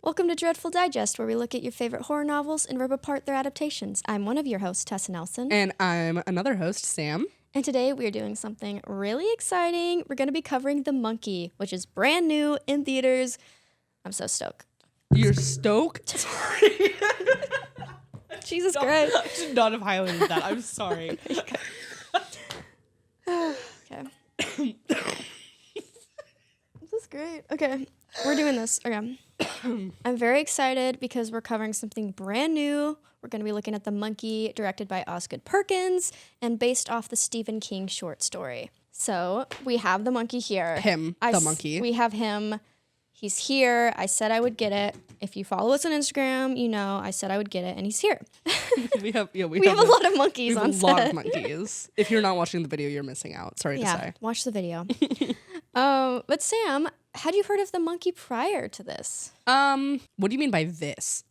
Welcome to Dreadful Digest, where we look at your favorite horror novels and rip apart their adaptations. I'm one of your hosts, Tessa Nelson. And I'm another host, Sam. And today we are doing something really exciting. We're going to be covering The Monkey, which is brand new in theaters. I'm so stoked. You're stoked? Sorry. Jesus Christ. I should not have highlighted that. I'm sorry. Okay. This is great. Okay. We're doing this. Okay. I'm very excited because we're covering something brand new. We're going to be looking at The Monkey, directed by Osgood Perkins, and based off the Stephen King short story. So we have The Monkey here. The monkey. We have him. He's here. I said I would get it. If you follow us on Instagram, you know I said I would get it, and he's here. we have a lot of monkeys on set. We have a lot of monkeys. If you're not watching the video, you're missing out. Sorry to say. Watch the video. But Sam, had you heard of The Monkey prior to this? What do you mean by this?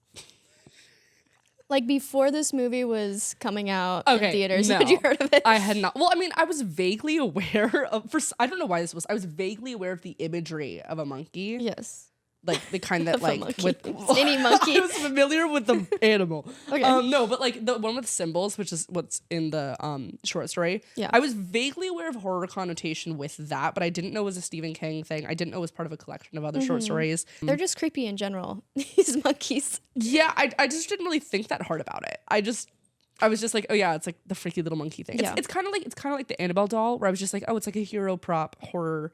Like before this movie was coming out in theaters, no, had you heard of it? I had not. Well, I mean, I was vaguely aware of. I don't know why this was. I was vaguely aware of the imagery of a monkey. Yes. Like the kind that with skinny monkey. I was familiar with the animal. Okay. No, but like the one with symbols, which is what's in the short story. Yeah. I was vaguely aware of horror connotation with that, but I didn't know it was a Stephen King thing. I didn't know it was part of a collection of other short stories. They're just creepy in general. These monkeys. Yeah, I just didn't really think that hard about it. I was just like, oh yeah, it's like the freaky little monkey thing. It's kind of like the Annabelle doll, where I was just like, oh, it's like a hero prop horror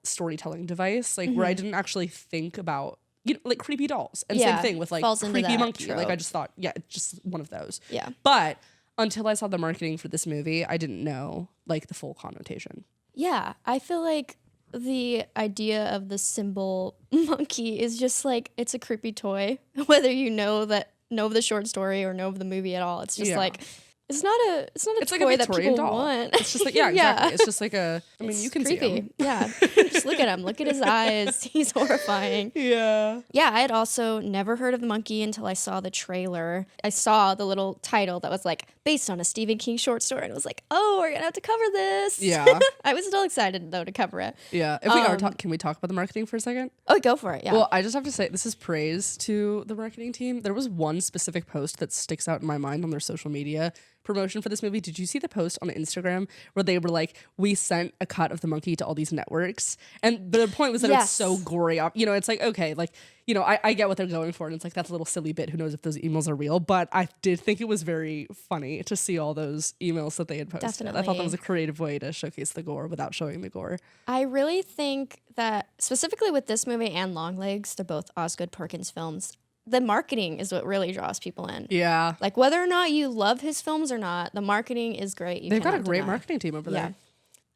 storytelling device, like where I didn't actually think about, you know, like creepy dolls. And same thing with like creepy monkey. Trope. Like I just thought, yeah, it's just one of those. Yeah. But until I saw the marketing for this movie, I didn't know like the full connotation. Yeah, I feel like the idea of the symbol monkey is just like, it's a creepy toy. Whether you know of the short story or know of the movie at all, it's just like it's not a toy like a Victorian that people doll. want. It's just like exactly. It's just like I mean, you can creepy. see him. Yeah, just look at him. Look at his eyes. He's horrifying. Yeah. Yeah, I had also never heard of The Monkey until I saw the trailer. I saw the little title that was like based on a Stephen King short story, and I was like, oh, we're gonna have to cover this. Yeah. I was still excited though to cover it. Yeah. If we are can we talk about the marketing for a second? Oh, go for it. Yeah. Well, I just have to say this is praise to the marketing team. There was one specific post that sticks out in my mind on their social media promotion for this movie. Did you see the post on Instagram where they were like, we sent a cut of the monkey to all these networks? And the point was that it's so gory. You know, it's like, okay, like, you know, I get what they're going for. And it's like, that's a little silly bit. Who knows if those emails are real? But I did think it was very funny to see all those emails that they had posted. Definitely. I thought that was a creative way to showcase the gore without showing the gore. I really think that specifically with this movie and Longlegs, they're both Osgood Perkins films, the marketing is what really draws people in. Yeah. Like whether or not you love his films or not, the marketing is great. They've got a great marketing team over there.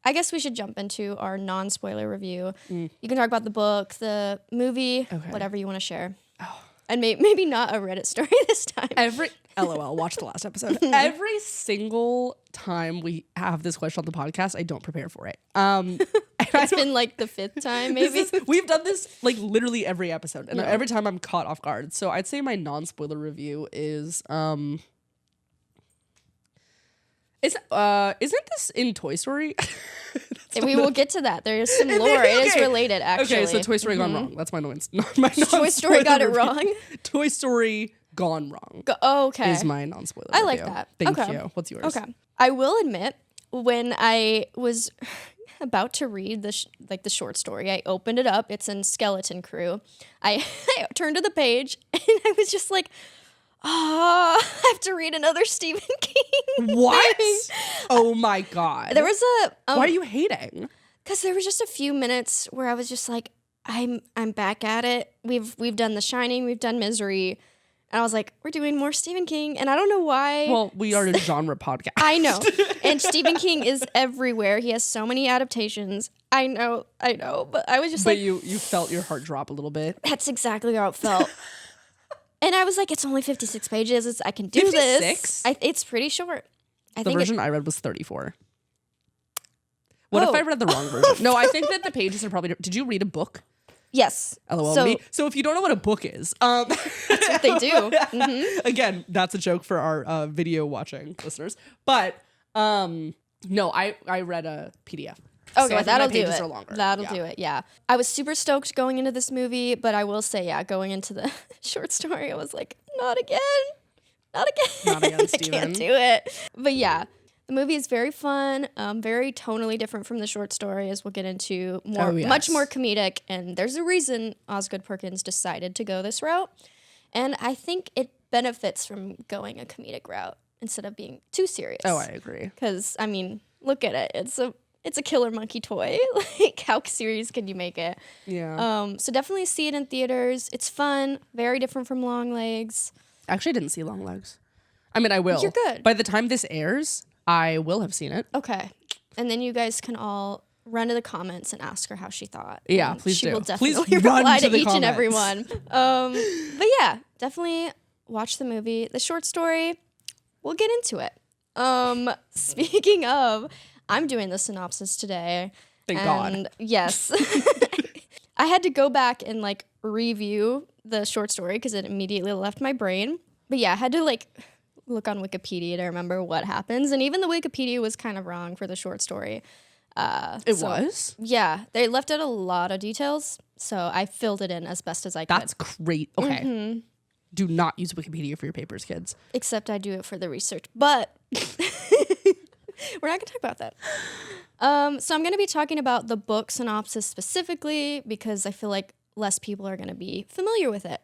I guess we should jump into our non-spoiler review. You can talk about the book, the movie, whatever you want to share. Oh. And maybe not a Reddit story this time. LOL, watch the last episode. Every single time we have this question on the podcast, I don't prepare for it. It's been like the fifth time, maybe. We've done this like literally every episode, and every time I'm caught off guard. So I'd say my non-spoiler review is isn't this in Toy Story? We will get to that. There is some lore. It is related, actually. Okay, so Toy Story gone wrong. That's my Toy Story got it wrong? Toy Story gone wrong. Okay. Is my non-spoiler I review. like that. Thank you. What's yours? Okay. I will admit, when I was about to read the short story, I opened it up. It's in Skeleton Crew. I turned to the page, and I was just like, I have to read another Stephen King What? thing. Oh my God. There was a... Why are you hating? Because there was just a few minutes where I was just like, I'm back at it. We've done The Shining. We've done Misery. And I was like, we're doing more Stephen King. And I don't know why. Well, we are a genre podcast. I know. And Stephen King is everywhere. He has so many adaptations. I know. But I was just But you felt your heart drop a little bit. That's exactly how it felt. And I was like, it's only 56 pages. I can do 56? this. It's pretty short. The version I read was 34. What if I read the wrong version? No, I think that the pages are probably... Did you read a book? Yes. LOL. So if you don't know what a book is... that's what they do. Mm-hmm. Again, that's a joke for our video watching listeners. But no, I read a PDF. So I Okay, think that'll my do pages it. are longer. That'll Yeah. do it. Yeah. I was super stoked going into this movie, but I will say, yeah, going into the short story, I was like, not again. Not again. Not again, I Steven. can't do it. But yeah, the movie is very fun, very tonally different from the short story, as we'll get into. Much more comedic, and there's a reason Osgood Perkins decided to go this route. And I think it benefits from going a comedic route instead of being too serious. Oh, I agree. Because, I mean, look at it. It's a killer monkey toy. Like, how serious can you make it? Yeah. So definitely see it in theaters. It's fun, very different from Long Legs. Actually, I didn't see Long Legs. I mean, I will. You're good. By the time this airs, I will have seen it. Okay. And then you guys can all run to the comments and ask her how she thought. Yeah, And please she do. will Please definitely run reply to to the each and every comments. one. But yeah, definitely watch the movie. The short story, we'll get into it. Speaking of, I'm doing the synopsis today. Thank God. Yes. I had to go back and like review the short story because it immediately left my brain. But yeah, I had to like look on Wikipedia to remember what happens. And even the Wikipedia was kind of wrong for the short story. It was? Yeah, they left out a lot of details. So I filled it in as best as I could. That's great. Okay. Do not use Wikipedia for your papers, kids. Except I do it for the research. But we're not going to talk about that. So I'm going to be talking about the book synopsis specifically because I feel like less people are going to be familiar with it.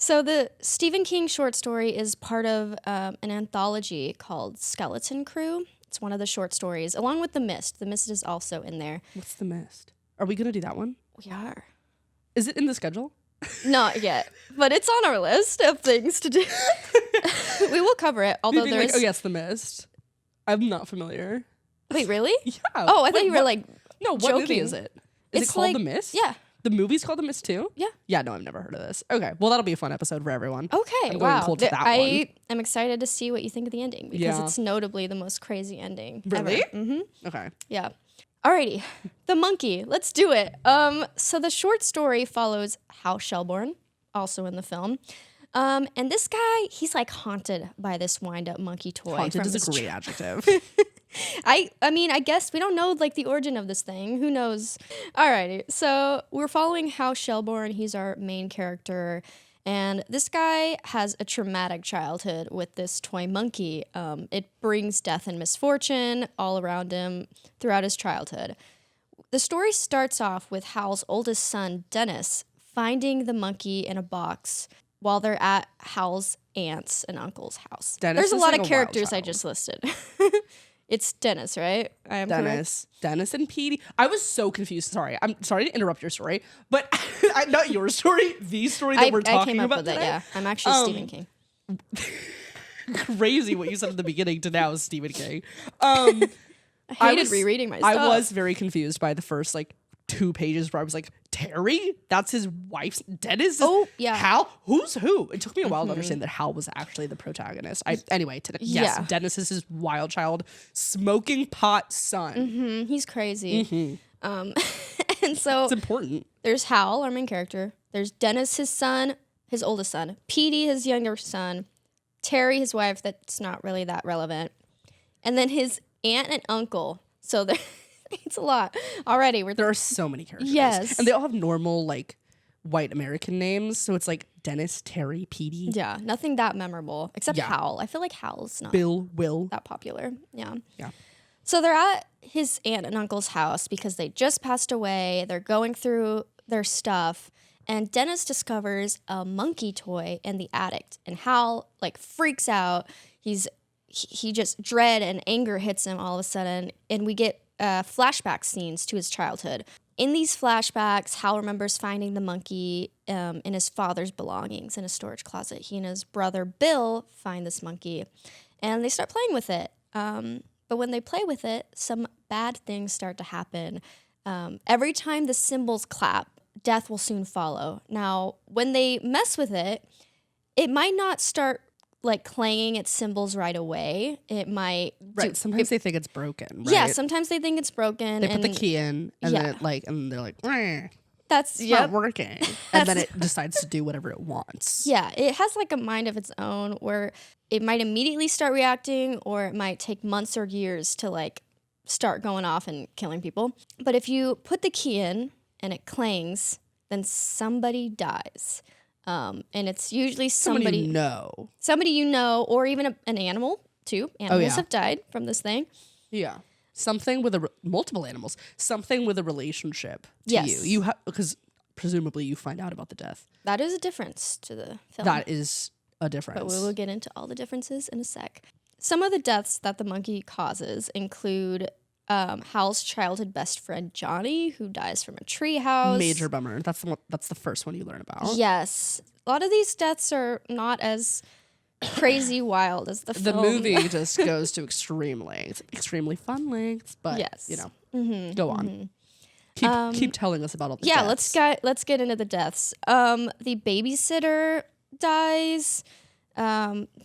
So the Stephen King short story is part of an anthology called Skeleton Crew. It's one of the short stories, along with The Mist. The Mist is also in there. What's The Mist? Are we going to do that one? We are. Is it in the schedule? Not yet, but it's on our list of things to do. We will cover it, although Maybe there's... oh, yes, The Mist. I'm not familiar. Wait, really? Yeah. Oh, I thought you were what? like No, what joking. movie is it? Is It's it called like- The Mist? Yeah. The movie's called The Mist too? Yeah. Yeah, no, I've never heard of this. Okay, well, that'll be a fun episode for everyone. Okay, I'm going wow. cold to that I one. am excited to see what you think of the ending because Yeah. it's notably the most crazy ending Really? ever. Mm-hmm. Okay. Yeah. Alrighty, the monkey. Let's do it. So the short story follows Hal Shelbourne, also in the film. And this guy, he's like haunted by this wind-up monkey toy. Haunted from is his a great adjective. I mean, I guess we don't know like the origin of this thing. Who knows? Alrighty, so we're following Hal Shelbourne. He's our main character, and this guy has a traumatic childhood with this toy monkey. It brings death and misfortune all around him throughout his childhood. The story starts off with Hal's oldest son, Dennis, finding the monkey in a box while they're at Hal's aunt's and uncle's house. Dennis There's a is lot like of a wild characters I child. just listed. It's Dennis, right? I am correct. Dennis and Petey. I was so confused. Sorry. I'm sorry to interrupt your story, but not your story, the story that we're I talking came up about with it, today. yeah. I'm actually Stephen King. Crazy what you said at the beginning to now is Stephen King. I hated was- rereading my stuff. I was very confused by the first like 2 pages where I was like, Terry? That's his wife's Dennis? Is Oh, yeah. Hal? Who's who? It took me a while to understand that Hal was actually the protagonist. Anyway, yes, Yeah. Dennis is his wild child, smoking pot son. He's crazy. And so It's important. there's Hal, our main character. There's Dennis, his son, his oldest son. Petey, his younger son. Terry, his wife, that's not really that relevant. And then his aunt and uncle. So there, it's a lot. Already, There are so many characters. Yes. And they all have normal, like, white American names. So it's like Dennis, Terry, Petey, yeah, nothing that memorable except Yeah. Hal. I feel like Hal's not Bill, Will. that popular. Yeah. Yeah. So they're at his aunt and uncle's house because they just passed away. They're going through their stuff. And Dennis discovers a monkey toy in the attic. And Hal, like, freaks out. He just dread and anger hits him all of a sudden. And we get flashback scenes to his childhood. In these flashbacks, Hal remembers finding the monkey in his father's belongings in a storage closet. He and his brother Bill find this monkey. And they start playing with it. But when they play with it, some bad things start to happen. Every time the cymbals clap, death will soon follow. Now, when they mess with it, it might not start like clanging its cymbals right away. It might Right. Sometimes they think it's broken. Right? Yeah, sometimes they think it's broken. They put the key in and Yeah. then it like and they're like, "Eh, That's it's not working. And then it decides to do whatever it wants. Yeah, it has like a mind of its own where it might immediately start reacting or it might take months or years to like start going off and killing people. But if you put the key in and it clangs, then somebody dies. And it's usually somebody you know, or even an animal too. Animals have died from this thing. Yeah. Something with multiple animals. Something with a relationship to you. You have, because presumably you find out about the death. That is a difference to the film. That is a difference. But we will get into all the differences in a sec. Some of the deaths that the monkey causes include Hal's childhood best friend Johnny, who dies from a treehouse. Major bummer. That's the first one you learn about. Yes. A lot of these deaths are not as crazy wild as the film. The movie just goes to extreme lengths, extremely fun lengths, but go on. Keep telling us about all the deaths. Let's get into the deaths. The babysitter dies.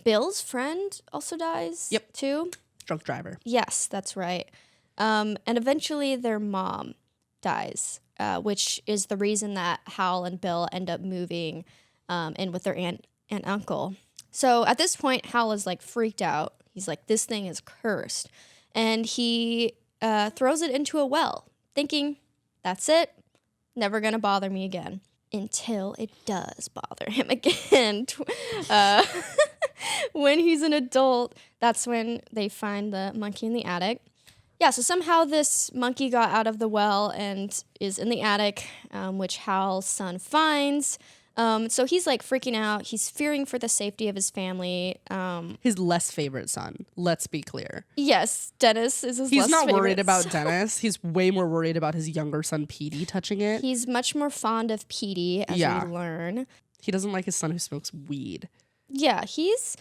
Bill's friend also dies. Yep. Too. Drunk driver. Yes, that's right. And eventually their mom dies, which is the reason that Hal and Bill end up moving in with their aunt and uncle. So at this point, Hal is like freaked out. He's like, this thing is cursed. And he throws it into a well, thinking, that's it. Never going to bother me again. Until it does bother him again. When he's an adult, that's when they find the monkey in the attic. Yeah, so somehow this monkey got out of the well and is in the attic, which Hal's son finds. So he's like freaking out. He's fearing for the safety of his family. His less favorite son, let's be clear. Yes, Dennis is his He's less favorite not worried about son. Dennis. He's way more worried about his younger son, Petey, touching it. He's much more fond of Petey, as we learn. He doesn't like his son who smokes weed. Yeah, he's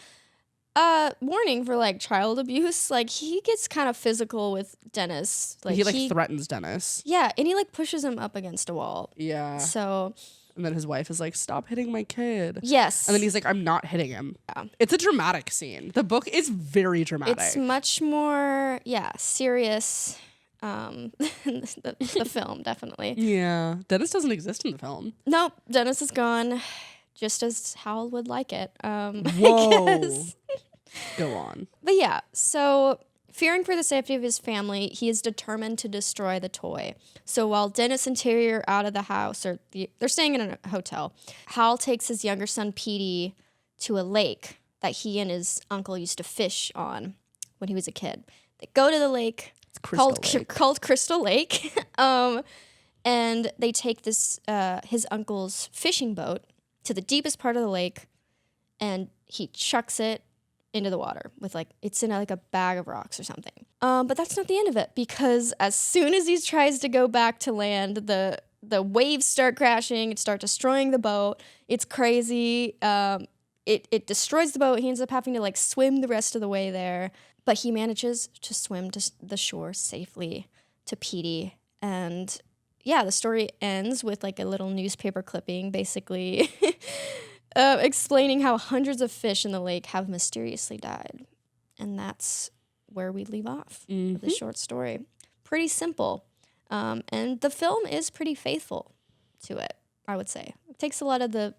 warning for like child abuse. Like he gets kind of physical with Dennis. Like he threatens Dennis. Yeah, and he like pushes him up against a wall. Yeah. So. And then his wife is like, stop hitting my kid. Yes. And then he's like, I'm not hitting him. Yeah. It's a dramatic scene. The book is very dramatic. It's much more, serious than the film, definitely. Yeah. Dennis doesn't exist in the film. Nope. Dennis is gone, just as Hal would like it. Whoa. Go on. But yeah, so fearing for the safety of his family, he is determined to destroy the toy. So while Dennis and Terry are out of the house, they're staying in a hotel, Hal takes his younger son Petey to a lake that he and his uncle used to fish on when he was a kid. They go to the lake, called Crystal Lake, and they take this his uncle's fishing boat to the deepest part of the lake, and he chucks it into the water with it's in a bag of rocks or something. But that's not the end of it, because as soon as he tries to go back to land, the waves start crashing, it starts destroying the boat. It's crazy. It destroys the boat. He ends up having to swim the rest of the way there, but he manages to swim to the shore safely to Petey. And yeah, the story ends with a little newspaper clipping, basically explaining how hundreds of fish in the lake have mysteriously died. And that's where we leave off with the short story. Pretty simple. And the film is pretty faithful to it, I would say. It takes a lot of at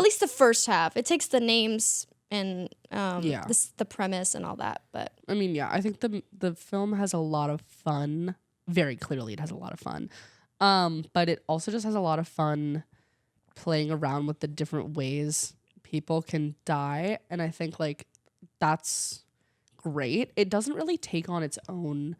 least the first half. It takes the names and the premise and all that. But I mean, yeah, I think the film has a lot of fun. Very clearly it has a lot of fun. But it also just has a lot of fun playing around with the different ways people can die, and I think that's great. It doesn't really take on its own.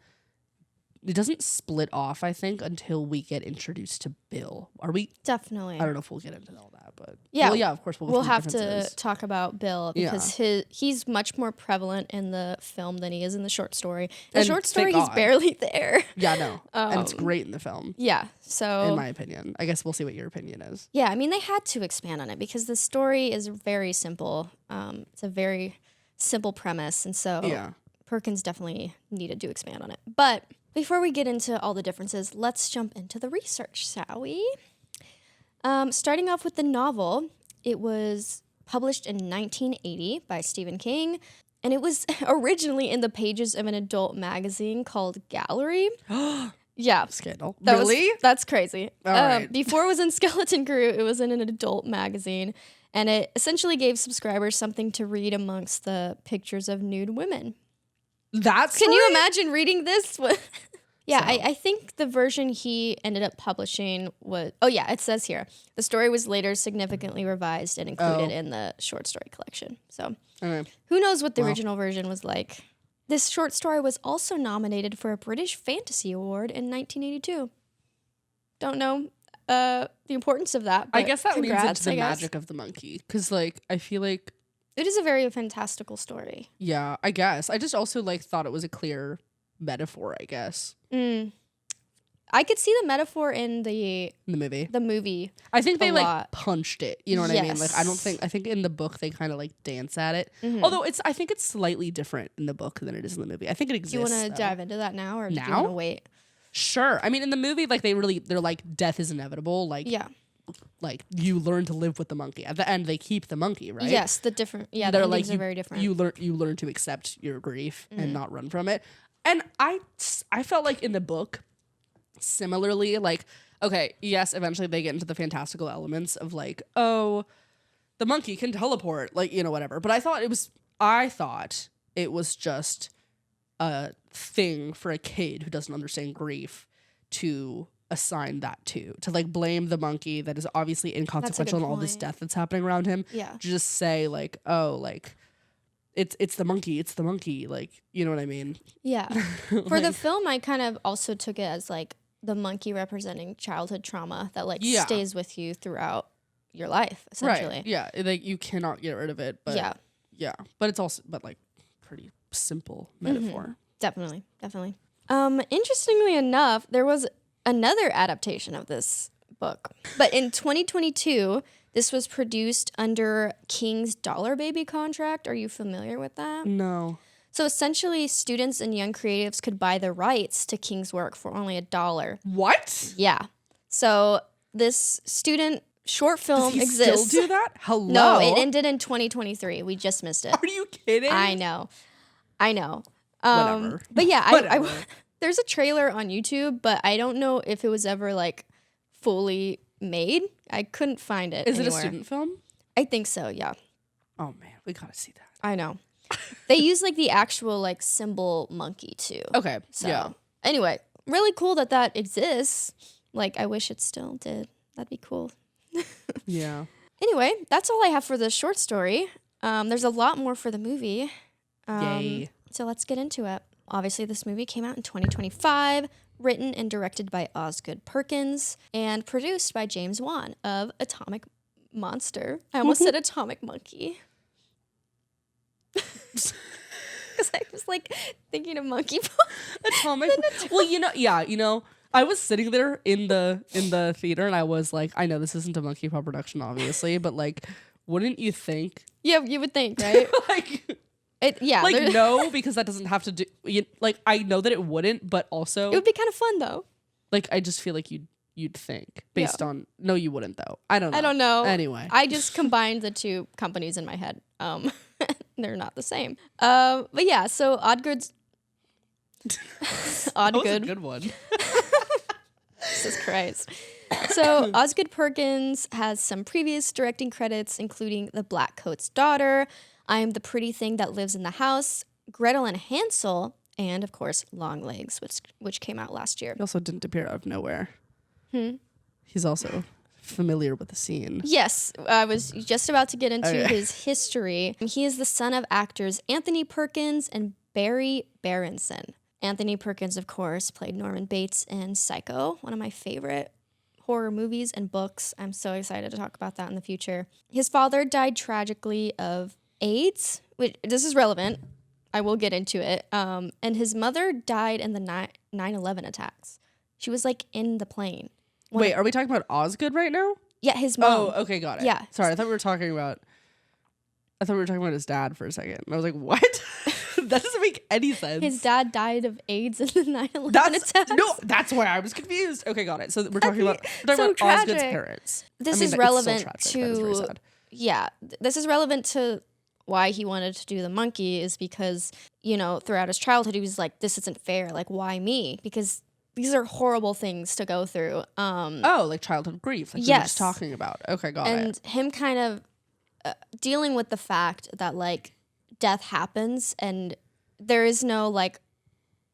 It doesn't split off, I think, until we get introduced to Bill. Are we? Definitely. I don't know if we'll get into all that, but yeah, of course we'll have to talk about Bill, because he's much more prevalent in the film than he is in the short story. The short story, he's barely there. Yeah, no, and it's great in the film. Yeah, so in my opinion, I guess we'll see what your opinion is. Yeah, I mean, they had to expand on it because the story is very simple. It's a very simple premise, and so Perkins definitely needed to expand on it. But before we get into all the differences, let's jump into the research, shall we? Starting off with the novel, it was published in 1980 by Stephen King, and it was originally in the pages of an adult magazine called Gallery. Yeah. Scandal. Really? That's crazy. All right. Before it was in Skeleton Crew, it was in an adult magazine, and it essentially gave subscribers something to read amongst the pictures of nude women. That's Can you imagine reading this? Yeah, So. I think the version he ended up publishing was... Oh, yeah, it says here. The story was later significantly revised and included in the short story collection. So who knows what the original version was like. This short story was also nominated for a British Fantasy Award in 1982. Don't know the importance of that, but I guess that leads congrats, into the I guess. magic of the monkey. Because, like, I feel like... It is a very fantastical story. Yeah, I guess. I just also, like, thought it was a clear metaphor, I guess. I could see the metaphor in the movie. I think they lot. punched it. You know what I mean? Like, I think in the book they kind of like dance at it. Although I think it's slightly different in the book than it is in the movie. I think it exists. Do you want to dive into that now, or do you want to wait? Sure. I mean, in the movie, like they're like, death is inevitable. Like, like you learn to live with the monkey. At the end, they keep the monkey, right? Yes, the endings are very different. You learn to accept your grief and not run from it. And I felt like in the book, similarly, like, okay, yes, eventually they get into the fantastical elements of like, oh, the monkey can teleport, like, you know, whatever. But I thought it was just a thing for a kid who doesn't understand grief to assign that to like blame the monkey that is obviously inconsequential in all this death that's happening around him. Yeah. Just say like, oh, like it's the monkey, like, you know what I mean? Yeah. For the film, I kind of also took it as like the monkey representing childhood trauma that like stays with you throughout your life, essentially. Right. Yeah. Like you cannot get rid of it. But yeah. But it's also like pretty simple metaphor. Definitely. Interestingly enough, there was another adaptation of this book. But in 2022, this was produced under King's Dollar Baby contract. Are you familiar with that? No. So essentially, students and young creatives could buy the rights to King's work for only $1. What? Yeah. So this student short film Does he exists. still do that? Hello? No, it ended in 2023. We just missed it. Are you kidding? I know. Whatever. But yeah, I there's a trailer on YouTube, but I don't know if it was ever like fully made. I couldn't find it Is anywhere. it a student film? I think so, yeah. Oh man, we gotta see that. I know. They use like the actual like symbol monkey too. Okay. So anyway, really cool that exists. Like I wish it still did. That'd be cool. Yeah. Anyway, that's all I have for the short story. There's a lot more for the movie. Yay. So let's get into it. Obviously, this movie came out in 2025, written and directed by Osgood Perkins, and produced by James Wan of Atomic Monster. I almost said Atomic Monkey. Because I was like thinking of Monkey Atomic. Well, you know, I was sitting there in the theater and I was like, I know this isn't a Monkey Paw production, obviously, but like, wouldn't you think? Yeah, you would think, right? No, because that doesn't have to do. Like, I know that it wouldn't, but also it would be kind of fun though. Like, I just feel like you'd think based on. No, you wouldn't though. I don't know. Anyway, I just combined the two companies in my head. They're not the same. But yeah, so Osgood's that was a good one. Jesus Christ. So Osgood Perkins has some previous directing credits, including The Black Coat's Daughter, I Am the Pretty Thing That Lives in the House, Gretel and Hansel, and of course Long Legs, which came out last year. He also didn't appear out of nowhere. He's also familiar with the scene. Yes, I was just about to get into his history. He is the son of actors Anthony Perkins and Barry Berenson. Anthony Perkins, of course, played Norman Bates in Psycho, one of my favorite horror movies and books. I'm so excited to talk about that in the future. His father died tragically of AIDS, which this is relevant. I will get into it. And his mother died in the 9/11 attacks. She was like in the plane. Wait, are we talking about Osgood right now? Yeah, his mom. Oh, okay, got it. Yeah. Sorry, I thought we were talking about his dad for a second. And I was like, what? That doesn't make any sense. His dad died of AIDS in the 9/11 attacks. No, that's why I was confused. Okay, got it. So we're talking about tragic. Osgood's parents. This is relevant to this is relevant to why he wanted to do the monkey is because, you know, throughout his childhood he was like, this isn't fair. Like, why me? Because these are horrible things to go through. Like childhood grief, like we were just talking about. Okay, got it. And him kind of dealing with the fact that like death happens and there is no like,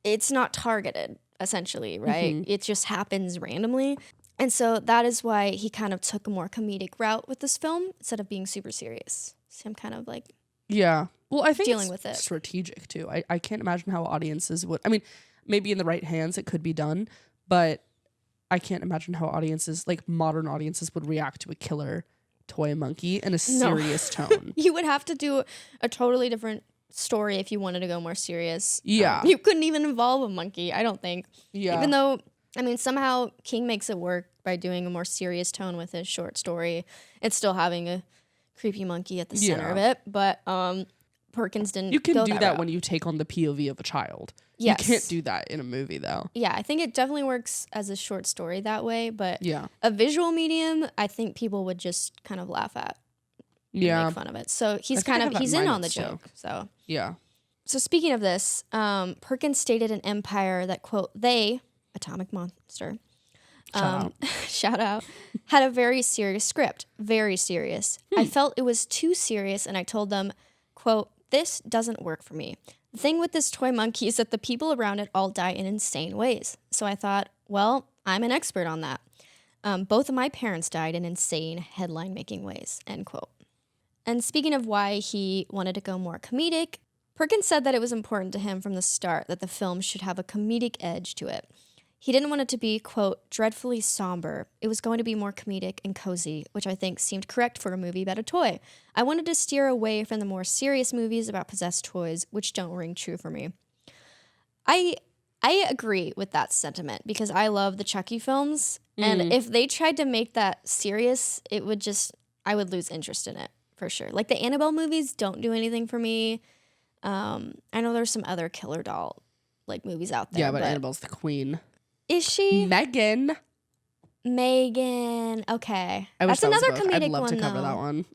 it's not targeted essentially, right? It just happens randomly. And so that is why he kind of took a more comedic route with this film instead of being super serious. So I'm kind of like, yeah. Well, I think dealing it's with it. strategic too. I can't imagine how audiences would. I mean, maybe in the right hands it could be done, but I can't imagine how audiences, like modern audiences, would react to a killer toy monkey in a serious tone. You would have to do a totally different story if you wanted to go more serious. Yeah. You couldn't even involve a monkey, I don't think. Yeah. Even though, I mean, somehow King makes it work by doing a more serious tone with his short story. It's still having a creepy monkey at the center of it, but Perkins didn't. You can go do that that route. when you take on the POV of a child. Yes. You can't do that in a movie though. Yeah, I think it definitely works as a short story that way, but Yeah. a visual medium, I think people would just kind of laugh at. And make fun of it. So he's he's in on the joke. So yeah. So speaking of this, Perkins stated in Empire that, quote, they, Atomic Monster, shout out, had a very serious script. Very serious. I felt it was too serious, and I told them, quote, this doesn't work for me. The thing with this toy monkey is that the people around it all die in insane ways. So I thought, well, I'm an expert on that. Both of my parents died in insane headline-making ways, end quote. And speaking of why he wanted to go more comedic, Perkins said that it was important to him from the start that the film should have a comedic edge to it. He didn't want it to be, quote, dreadfully somber. It was going to be more comedic and cozy, which I think seemed correct for a movie about a toy. I wanted to steer away from the more serious movies about possessed toys, which don't ring true for me. I agree with that sentiment because I love the Chucky films, and if they tried to make that serious, it would I would lose interest in it. For sure. Like the Annabelle movies don't do anything for me. I know there's some other killer doll like movies out there. Yeah, but Annabelle's the queen. Is she? Megan. Okay. I wish That's another that was a book. comedic I'd love one, to cover though. that one.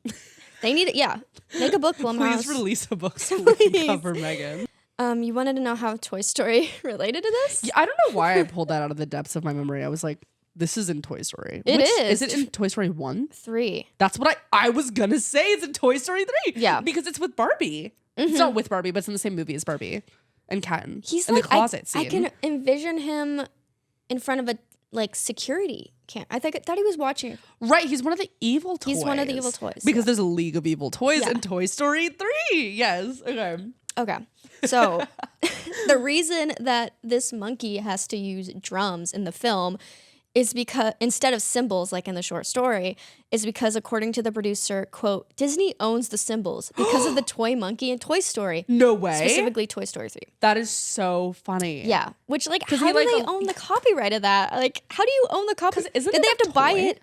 They need it. Yeah. Make a book, Blumhouse. Please release a book so we can cover Megan. You wanted to know how Toy Story related to this? Yeah, I don't know why I pulled that out of the depths of my memory. I was like, this is in Toy Story. It is. Is it in Toy Story 1? 3. That's what I was going to say. It's in Toy Story 3. Yeah. Because it's with Barbie. It's not with Barbie, but it's in the same movie as Barbie and Ken. He's in like, the closet scene. I can envision him in front of a security cam. I thought he was watching. Right, he's one of the evil toys. He's one of the evil toys. Because there's a League of Evil Toys Yeah. in Toy Story 3. Yes. Okay. So the reason that this monkey has to use drums in the film is because instead of cymbals like in the short story, is because according to the producer, quote, Disney owns the cymbals because of the toy monkey in Toy Story. No way. Specifically Toy Story 3. That is so funny. Yeah. Which how do he, like, they own the copyright of that? Like, how do you own the copyright? Isn't Did it they a have to buy toy? it?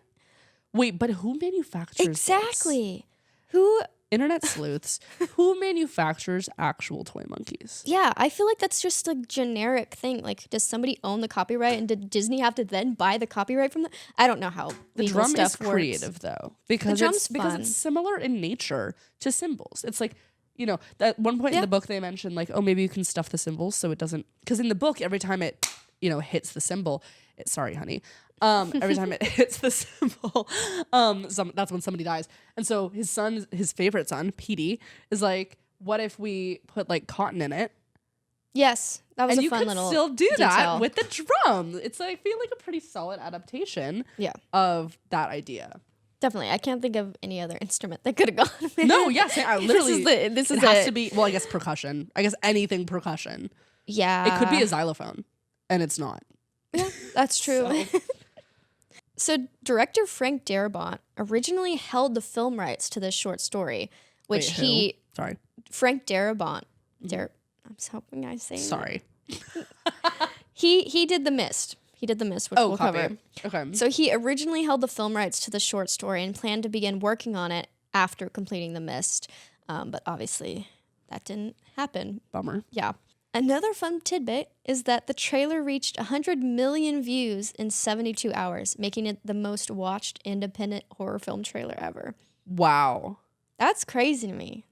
Wait, but who manufactures Exactly. Who? Internet sleuths. Who manufactures actual toy monkeys? Yeah, I feel like that's just a generic thing. Like, does somebody own the copyright, and did Disney have to then buy the copyright from them? I don't know how The legal drum stuff is works. creative though, because drum's because fun. it's similar in nature to cymbals. It's like, at one point in the book they mentioned like, oh, maybe you can stuff the cymbals so it doesn't, because in the book every time it hits the cymbal, sorry honey, every time it hits the cymbal, that's when somebody dies. And so his favorite son, Petey, is like, what if we put like cotton in it? Yes, that was And a you fun could little still do that detail. with the drum. It's I feel like a pretty solid adaptation of that idea. Definitely. I can't think of any other instrument that could have gone with No, it. yes, I literally. This is it has it. to be. Well, I guess percussion. I guess anything percussion. Yeah. It could be a xylophone, and it's not. Yeah, that's true. So director Frank Darabont originally held the film rights to this short story, which Wait, who? Sorry. Frank Darabont. I'm hoping I say. Sorry. He did The Mist. He did The Mist, which we'll copy. cover. Okay. So he originally held the film rights to the short story and planned to begin working on it after completing The Mist. But obviously that didn't happen. Bummer. Yeah. Another fun tidbit is that the trailer reached 100 million views in 72 hours, making it the most watched independent horror film trailer ever. Wow. That's crazy to me.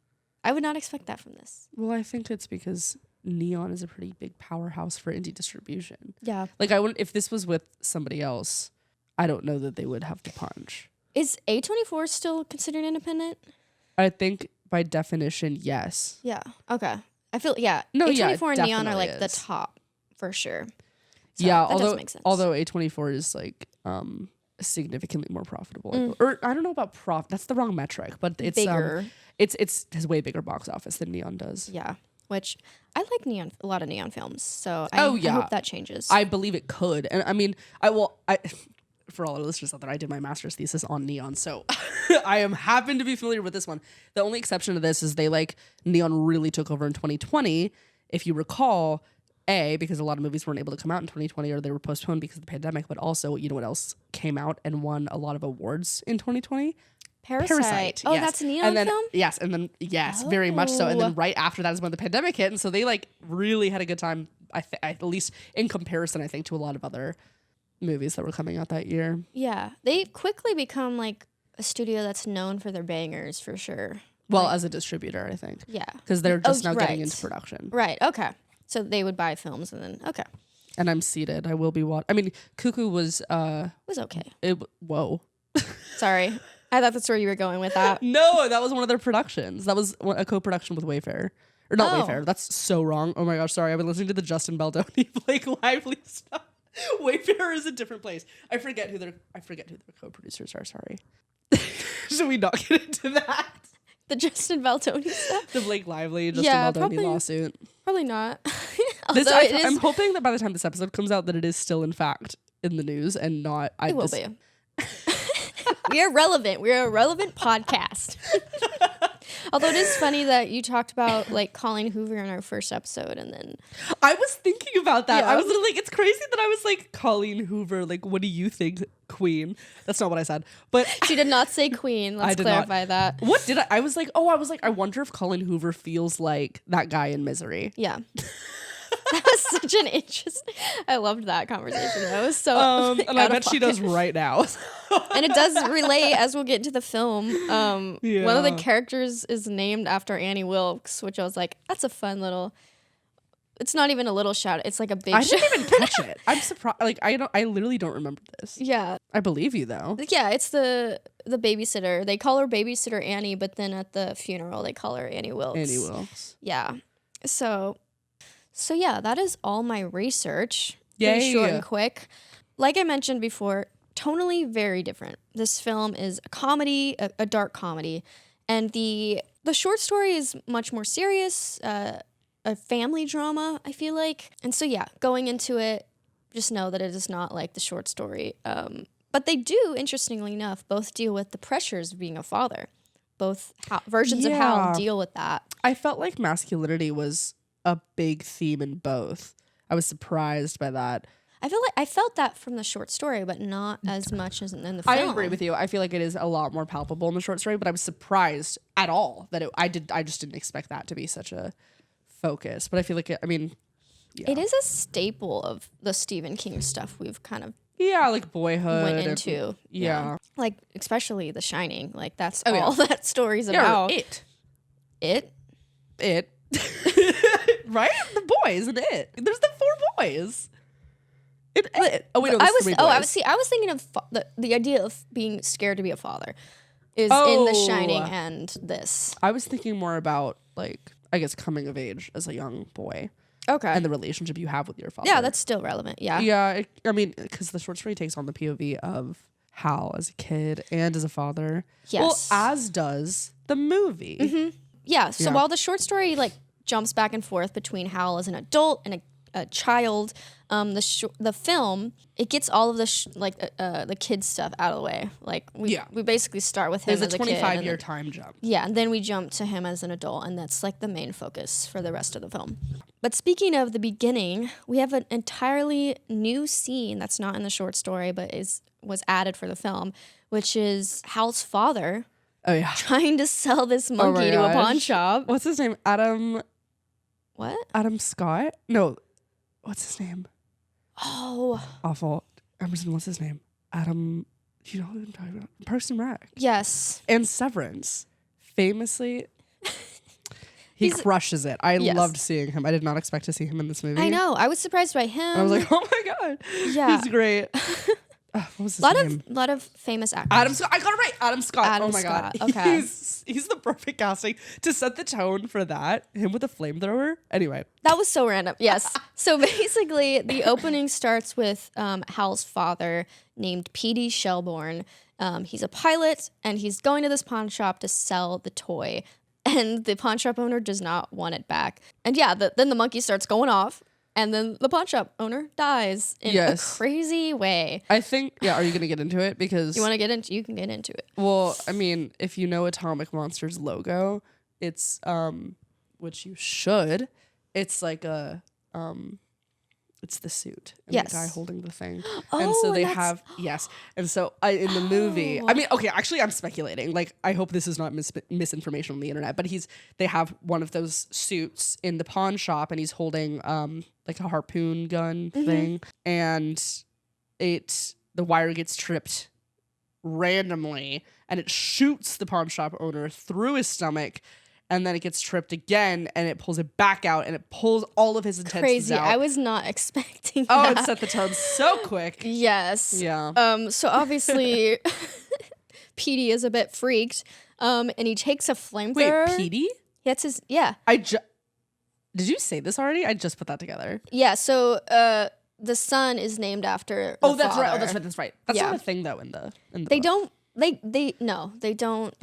I would not expect that from this. Well, I think it's because Neon is a pretty big powerhouse for indie distribution. Yeah. Like I wouldn't, if this was with somebody else, I don't know that they would have the punch. Is A24 still considered independent? I think by definition, yes. Yeah. Okay. I feel No, yeah, A24 and Neon are definitely like the is. top for sure. So Yeah, that does make sense. although A24 is like significantly more profitable. Or I don't know about that's the wrong metric, but it's bigger. It's has way bigger box office than Neon does. Yeah, which I like a lot of Neon films, so I hope that changes. I believe it could. And I mean, I for all our listeners out there, I did my master's thesis on Neon, so I happen to be familiar with this one. The only exception to this is Neon really took over in 2020. If you recall, because a lot of movies weren't able to come out in 2020 or they were postponed because of the pandemic, but also, you know what else came out and won a lot of awards in 2020? Parasite. Oh, Yes. that's a Neon film? Yes, and then very much so. And then right after that is when the pandemic hit, and so they like really had a good time. At least in comparison, I think, to a lot of other movies that were coming out that year. Yeah, they've quickly become like a studio that's known for their bangers for sure. Well, as a distributor, I think. Yeah, because they're just now getting right. into production. Right. Okay. So they would buy films and then okay. And I'm seated. I will be watching. I mean, Cuckoo was okay. Whoa. Sorry. I thought that's where you were going with that. No, that was one of their productions. That was a co-production with Wayfair. Or not Wayfair. That's so wrong. Oh my gosh, sorry. I've been listening to the Justin Baldoni Blake Lively stuff. Wayfair is a different place. I forget who their co-producers are, sorry. Should we not get into that? The Justin Baldoni stuff? The Blake Lively, Justin Baldoni lawsuit. Probably not. I'm hoping that by the time this episode comes out that it is still in fact in the news and not... It will be. We are relevant. We're a relevant podcast. Although it is funny that you talked about like Colleen Hoover in our first episode and then... I was thinking about that. Yeah. I was like, it's crazy that I was like, Colleen Hoover, like, what do you think, Queen? That's not what I said. But she did not say Queen. Let's clarify that. What did I was like, I wonder if Colleen Hoover feels like that guy in Misery. Yeah. That was such an interesting... I loved that conversation. That was so... and I bet she does right now. And it does relate, as we'll get into the film. One of the characters is named after Annie Wilkes, which I was like, that's a fun little... It's not even a little shout. It's like a big shout. I didn't even catch it. I'm surprised. Like, I literally don't remember this. Yeah. I believe you, though. Yeah, it's the babysitter. They call her Babysitter Annie, but then at the funeral, they call her Annie Wilkes. Annie Wilkes. Yeah. So yeah, that is all my research. Yay. Pretty short and quick. Like I mentioned before, tonally very different. This film is a comedy, a dark comedy, and the short story is much more serious, a family drama, I feel like. And so yeah, going into it, just know that it is not like the short story. But they do, interestingly enough, both deal with the pressures of being a father. Both versions of Hal deal with that. I felt like masculinity was a big theme in both. I was surprised by that. I felt that from the short story, but not as much as in the film. I agree with you. I feel like it is a lot more palpable in the short story, but I was surprised at all that I just didn't expect that to be such a focus. But I feel like it is a staple of the Stephen King stuff we've kind of like Boyhood went into. Yeah. Like especially The Shining. Like that's all that story's about. It. Right? The boys and it. There's the 4 boys. Oh wait, no, I there's 3 boys. I was thinking of the idea of being scared to be a father is in The Shining and this. I was thinking more about like I guess coming of age as a young boy. Okay. And the relationship you have with your father. Yeah, that's still relevant. Yeah. Yeah, I mean, because the short story takes on the POV of Hal as a kid and as a father. Yes. Well, as does the movie. Mm-hmm. Yeah. So while the short story like jumps back and forth between Hal as an adult and a child, the film it gets all of the kid stuff out of the way. Like we basically start with him as a kid. There's a 25-year time jump. Yeah, and then we jump to him as an adult, and that's like the main focus for the rest of the film. But speaking of the beginning, we have an entirely new scene that's not in the short story, but was added for the film, which is Hal's father. Oh yeah, trying to sell this monkey to a pawn shop. What's his name? Adam. What? Adam Scott? No. What's his name? Oh. Awful. Emerson, what's his name? Adam. Do you know who I'm talking about? Parks and Rec. Yes. And Severance. Famously, he crushes it. I loved seeing him. I did not expect to see him in this movie. I know. I was surprised by him. And I was like, oh my God. Yeah. He's great. What was his lot name? Lot of famous actors. Adam Scott. I got it right. Adam Scott. Adam Oh my Scott. god. Okay. He's the perfect casting to set the tone for that. Him with a flamethrower. Anyway. That was so random. Yes. So basically, the opening starts with Hal's father named Petey Shelbourne. He's a pilot, and he's going to this pawn shop to sell the toy. And the pawn shop owner does not want it back. And yeah, then the monkey starts going off. And then the pawn shop owner dies in a crazy way. I think, are you going to get into it? Because you can get into it. Well, I mean, if you know Atomic Monster's logo, it's, which you should, it's like it's the suit and the guy holding the thing. And so they have, And so in the movie, I mean, okay, actually I'm speculating. Like, I hope this is not misinformation on the internet, but they have one of those suits in the pawn shop and he's holding like a harpoon gun thing. And the wire gets tripped randomly and it shoots the pawn shop owner through his stomach. And then it gets tripped again, and it pulls it back out, and it pulls all of his intestines out. I was not expecting that. Oh, it set the tone so quick. Yes. Yeah. So obviously, Petey is a bit freaked, and he takes a flamethrower. Wait, Petey? That's his. Yeah. Did you say this already? I just put that together. Yeah. So the son is named after. That's father. right. Oh, that's right. That's not a thing though in the. They book. don't. They don't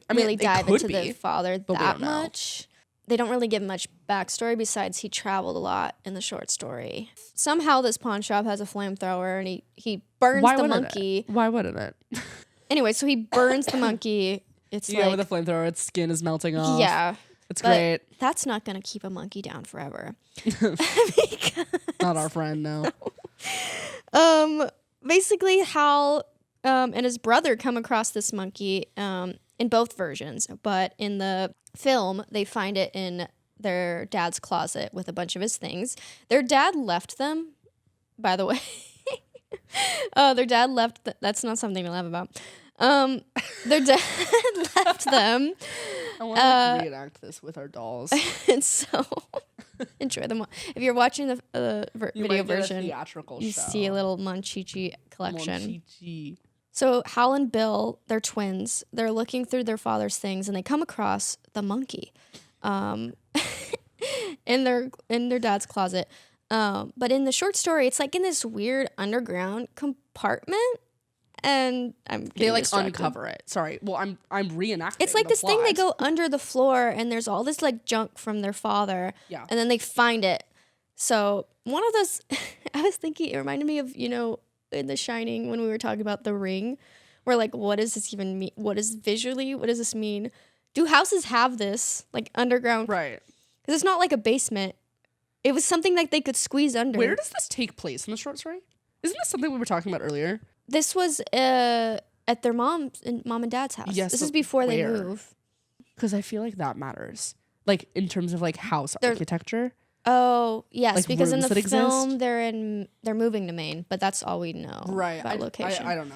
really dive into the father that much. They don't really give much backstory besides he traveled a lot in the short story. Somehow this pawn shop has a flamethrower and he burns the monkey. Why wouldn't it? Anyway, so he burns the monkey. It's with a flamethrower, its skin is melting off. Yeah. It's great. That's not gonna keep a monkey down forever. Not our friend, no. Basically Hal and his brother come across this monkey in both versions, but in the film, they find it in their dad's closet with a bunch of his things. Their dad left them, by the way. Their dad left. That's not something to laugh about. Their dad left them. I want to reenact this with our dolls. And so enjoy them. If you're watching the video version, you see a little Monchichi collection. Monchichi. So Hal and Bill, they're twins. They're looking through their father's things, and they come across the monkey, in their dad's closet. But in the short story, it's like in this weird underground compartment, and they like uncover it. Sorry, well I'm reenacting. It's like this plot. thing they go under the floor, and there's all this like junk from their father. Yeah, and then they find it. So one of those, I was thinking, it reminded me of in The Shining when we were talking about the ring, where like, what does this even mean? What does this mean? Do houses have this like underground? Right. Because it's not like a basement. It was something that they could squeeze under. Where does this take place in the short story? Isn't this something we were talking about earlier? This was at their mom and dad's house. Yes. This is before they move. Because I feel like that matters. Like in terms of like house architecture. Oh, yes, like because in the film exist? they're moving to Maine, but that's all we know. Right. About location. I don't know.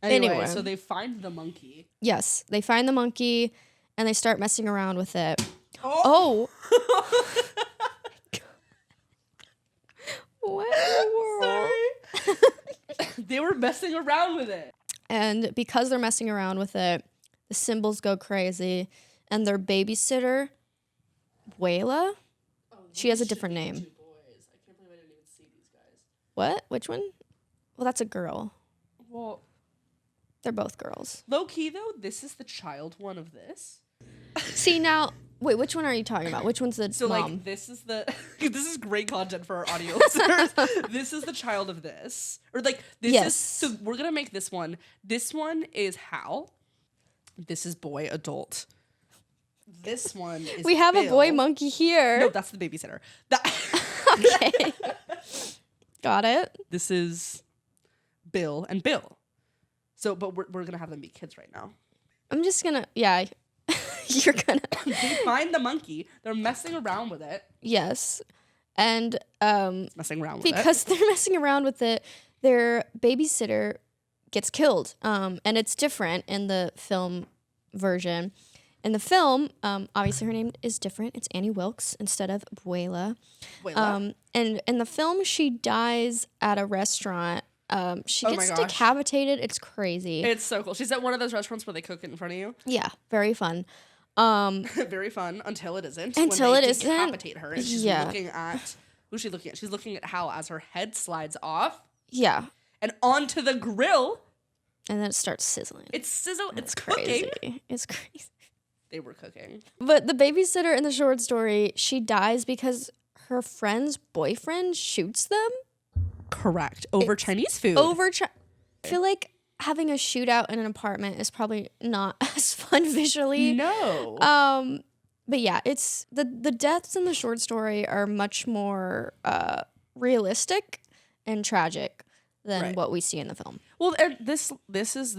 Anyway, so they find the monkey. Yes, they find the monkey and they start messing around with it. Oh. What in the world? Sorry. They were messing around with it. And because they're messing around with it, the symbols go crazy, and their babysitter, Wayla, she has a different name. 2 boys. I can't believe I didn't even see these guys. What? Which one? Well, that's a girl. Well, they're both girls. Low key though, this is the child one of this. See now, wait, which one are you talking about? Which one's the so mom? Like this is great content for our audio listeners. This is the child of this, or like this is. So we're gonna make this one. This one is Hal. This is boy adult. This one is we have Bill. A boy monkey here. No, that's the babysitter. Okay. Got it. This is Bill and Bill. So, but we're going to have them be kids right now. I'm just going to, yeah. You're going to. They find the monkey. They're messing around with it. Yes. And messing around with because they're messing around with it, their babysitter gets killed. And it's different in the film version. In the film, obviously her name is different. It's Annie Wilkes instead of Buela. And in the film, she dies at a restaurant She Oh my gets gosh. decapitated. It's crazy. It's so cool. She's at one of those restaurants where they cook it in front of you. Yeah, very fun. Very fun until it isn't. Until when it they isn't. decapitate her, and she's Yeah. looking at who's she looking at? She's looking at Hal as her head slides off Yeah, and onto the grill. and then it starts sizzling. It's sizzle. It's crazy. cooking. It's crazy. They were cooking. But the babysitter in the short story, she dies because her friend's boyfriend shoots them Correct. Over Chinese food. I feel like having a shootout in an apartment is probably not as fun visually. No. But yeah, it's the deaths in the short story are much more realistic and tragic than what we see in the film. Well, and this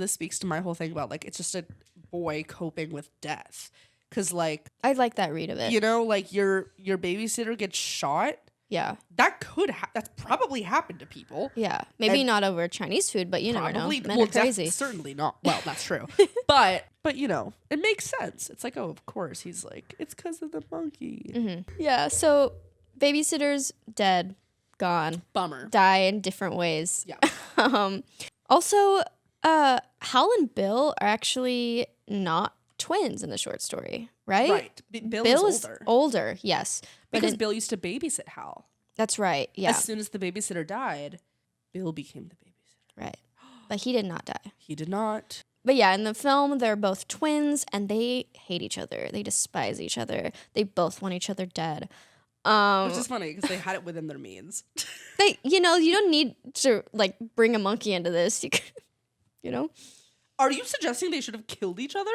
speaks to my whole thing about like it's just a boy coping with death, because like I like that read of it. you know, like your babysitter gets shot. Yeah, That's probably happened to people. yeah. Maybe And not over Chinese food, but you never know. Probably, Men are crazy. certainly not. Well, that's true. but you know, it makes sense. It's like, oh, of course. He's like, it's because of the monkey. Mm-hmm. Yeah. So babysitter's dead, gone. Bummer. Die in different ways. Yeah. Also, Hal and Bill are actually not twins in the short story, right? Right. Bill is older. Older, yes. Because Bill used to babysit Hal. That's right, yeah. As soon as the babysitter died, Bill became the babysitter. Right. But he did not die. He did not. But yeah, in the film, they're both twins, and they hate each other. They despise each other. They both want each other dead. Which is funny, because they had it within their means. You don't need to, like, bring a monkey into this. You know? Are you suggesting they should have killed each other?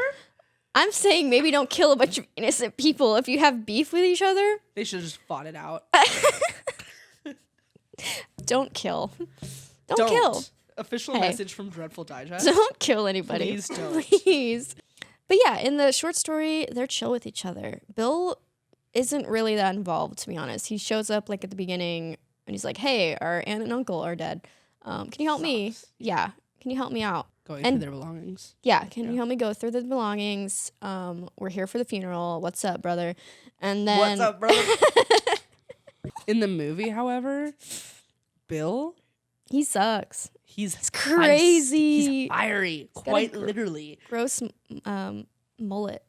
I'm saying maybe don't kill a bunch of innocent people. If you have beef with each other, They should have just fought it out. don't kill. Don't kill. Official message from Dreadful Digest. Don't kill anybody. Please don't. Please. But yeah, in the short story, they're chill with each other. Bill isn't really that involved, to be honest. He shows up like at the beginning and he's like, hey, our aunt and uncle are dead. Can you help me? Yeah. Can you help me out? Going through their belongings. Yeah. Can you help me go through the belongings? We're here for the funeral. What's up, brother? And then What's up, brother? In the movie, however, Bill, he sucks. he's crazy. He's fiery, quite literally. Gross mullet.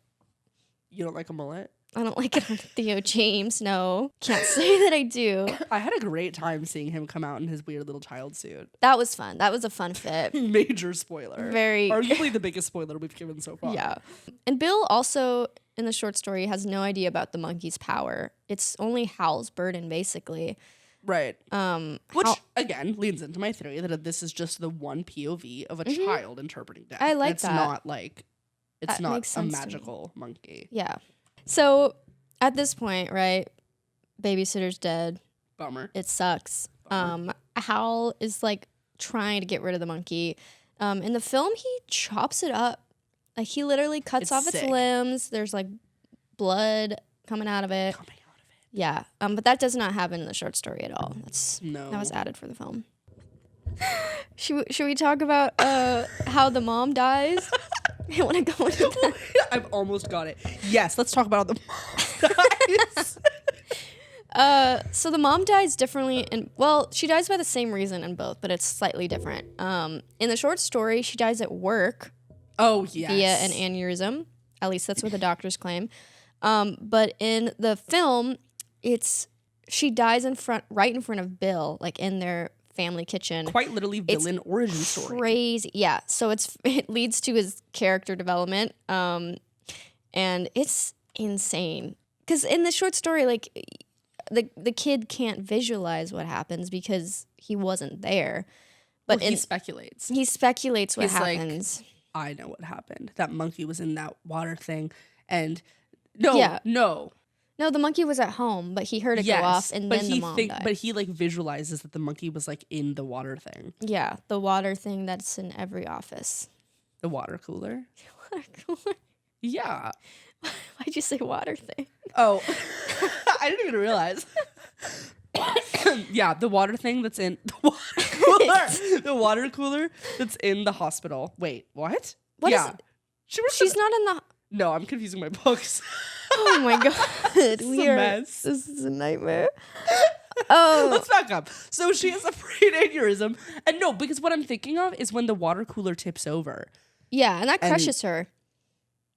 You don't like a mullet? I don't like it on Theo James. No, can't say that I do. I had a great time seeing him come out in his weird little child suit. That was fun. That was a fun fit. Major spoiler. Very. Arguably the biggest spoiler we've given so far. Yeah. And Bill also, in the short story, has no idea about the monkey's power. It's only Hal's burden, basically. Right. Which, again, leans into my theory that this is just the one POV of a child interpreting death. I like it's that. Not like, it's That not makes a sense to me. magical monkey. Yeah. So at this point, right, babysitter's dead. Bummer. It sucks. Hal is like trying to get rid of the monkey. In the film, he chops it up. Like he literally cuts off its sick. limbs. There's like blood coming out of it. Yeah. But that does not happen in the short story at all. No. That was added for the film. Should we talk about how the mom dies? I want to go into that. I've almost got it. Yes, let's talk about how the mom dies. So the mom dies differently, and well, she dies by the same reason in both, but it's slightly different. In the short story, she dies at work Oh, yes. via an aneurysm. At least that's what the doctors claim. But in the film, she dies right in front of Bill, like in their family kitchen. Quite literally villain origin story. Crazy, yeah. So it leads to his character development, and it's insane. Because in the short story, like the kid can't visualize what happens because he wasn't there. But He speculates. He speculates what He's like, happens. I know what happened. That monkey was in that water thing. And Yeah. no. No, the monkey was at home, but he heard it go off, and then the mom died. But he like visualizes that the monkey was like in the water thing. Yeah, the water thing that's in every office. The water cooler? Water cooler? Yeah. Why'd you say water thing? Oh, I didn't even realize. Yeah, the water thing that's in the water cooler. The water cooler that's in the hospital. Wait, what? What is it? She's not in the... No, I'm confusing my books. Oh my god. This is a mess. This is a nightmare. Oh, Let's back up. So she has a brain aneurysm. And no, because what I'm thinking of is when the water cooler tips over. yeah, and that crushes her,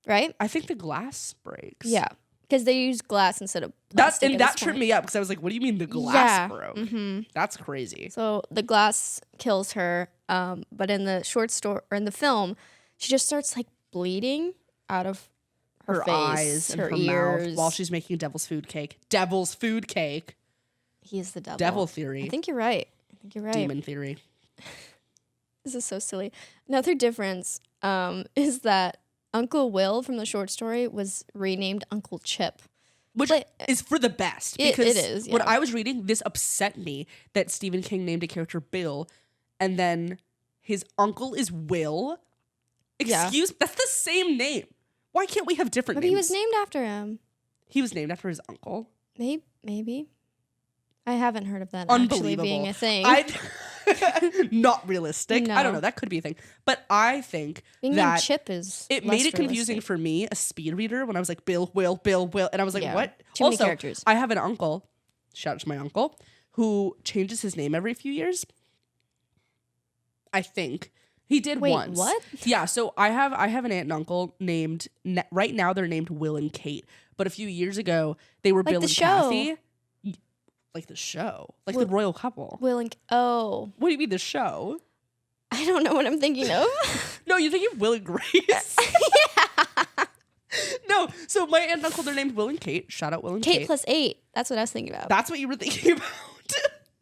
right? I think the glass breaks. Yeah, because they use glass instead of plastic. That tripped me up because I was like, what do you mean the glass broke? That's crazy. So the glass kills her, but in the short story or in the film, she just starts like bleeding out of her face, eyes and her ears mouth while she's making devil's food cake. Devil's food cake. He's the devil. Devil theory. I think you're right. Demon theory. This is so silly. Another difference is that Uncle Will from the short story was renamed Uncle Chip. Which is for the best. Because it is, when yeah. I was reading, this upset me that Stephen King named a character Bill and then his uncle is Will. Excuse me? That's the same name. Why can't we have different Maybe names? he was named after him. He was named after his uncle. Maybe. I haven't heard of that Unbelievable. actually being a thing. Not realistic. No. I don't know. That could be a thing. But I think being that named Chip is it less made it confusing realistic. for me, a speed reader, when I was like, Bill, Will, and I was like, Yeah. what? Too many Also, characters. I have an uncle, shout out to my uncle, who changes his name every few years. I think. He did Wait, once. what? Yeah, so I have an aunt and uncle named, right now they're named Will and Kate, but a few years ago, they were Like Bill the and show. Kathy. Like the show. Like the royal couple. Will and oh, What do you mean the show? I don't know what I'm thinking of. No, you're thinking Will and Grace. No, so my aunt and uncle, they're named Will and Kate. Shout out Will and Kate. Kate plus 8. That's what I was thinking about. That's what you were thinking about.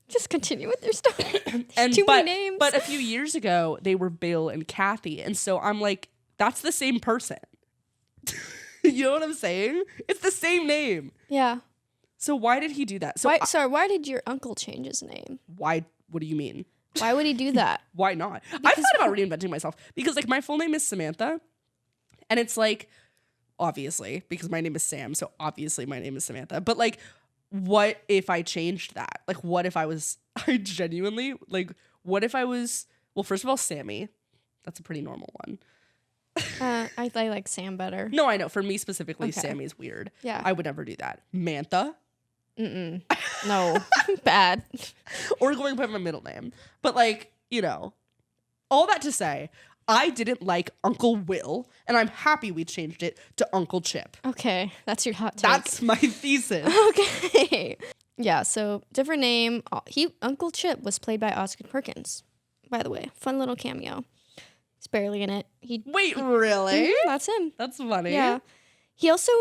Just continue with your story. And Too many names. But a few years ago, they were Bill and Kathy. And so I'm like, that's the same person. You know what I'm saying? It's the same name. Yeah. So why did he do that? So why did your uncle change his name? why? What do you mean? Why would he do that? Why not? I thought about reinventing myself because like my full name is Samantha. And it's like, obviously, because my name is Sam. So obviously my name is Samantha. But like, what if I changed that? Like, what if I was, what if I was, well, first of all, Sammy. That's a pretty normal one. I like Sam better. No, I know. For me specifically, Okay. Sammy is weird. Yeah. I would never do that. Mantha. No. Bad. Or going by my middle name. But like, you know, all that to say, I didn't like Uncle Will, and I'm happy we changed it to Uncle Chip. Okay. That's your hot take. That's my thesis. Okay. Yeah, so different name. Uncle Chip was played by Osgood Perkins, by the way. Fun little cameo. He's barely in it. Wait, really? That's him. That's funny. Yeah. He also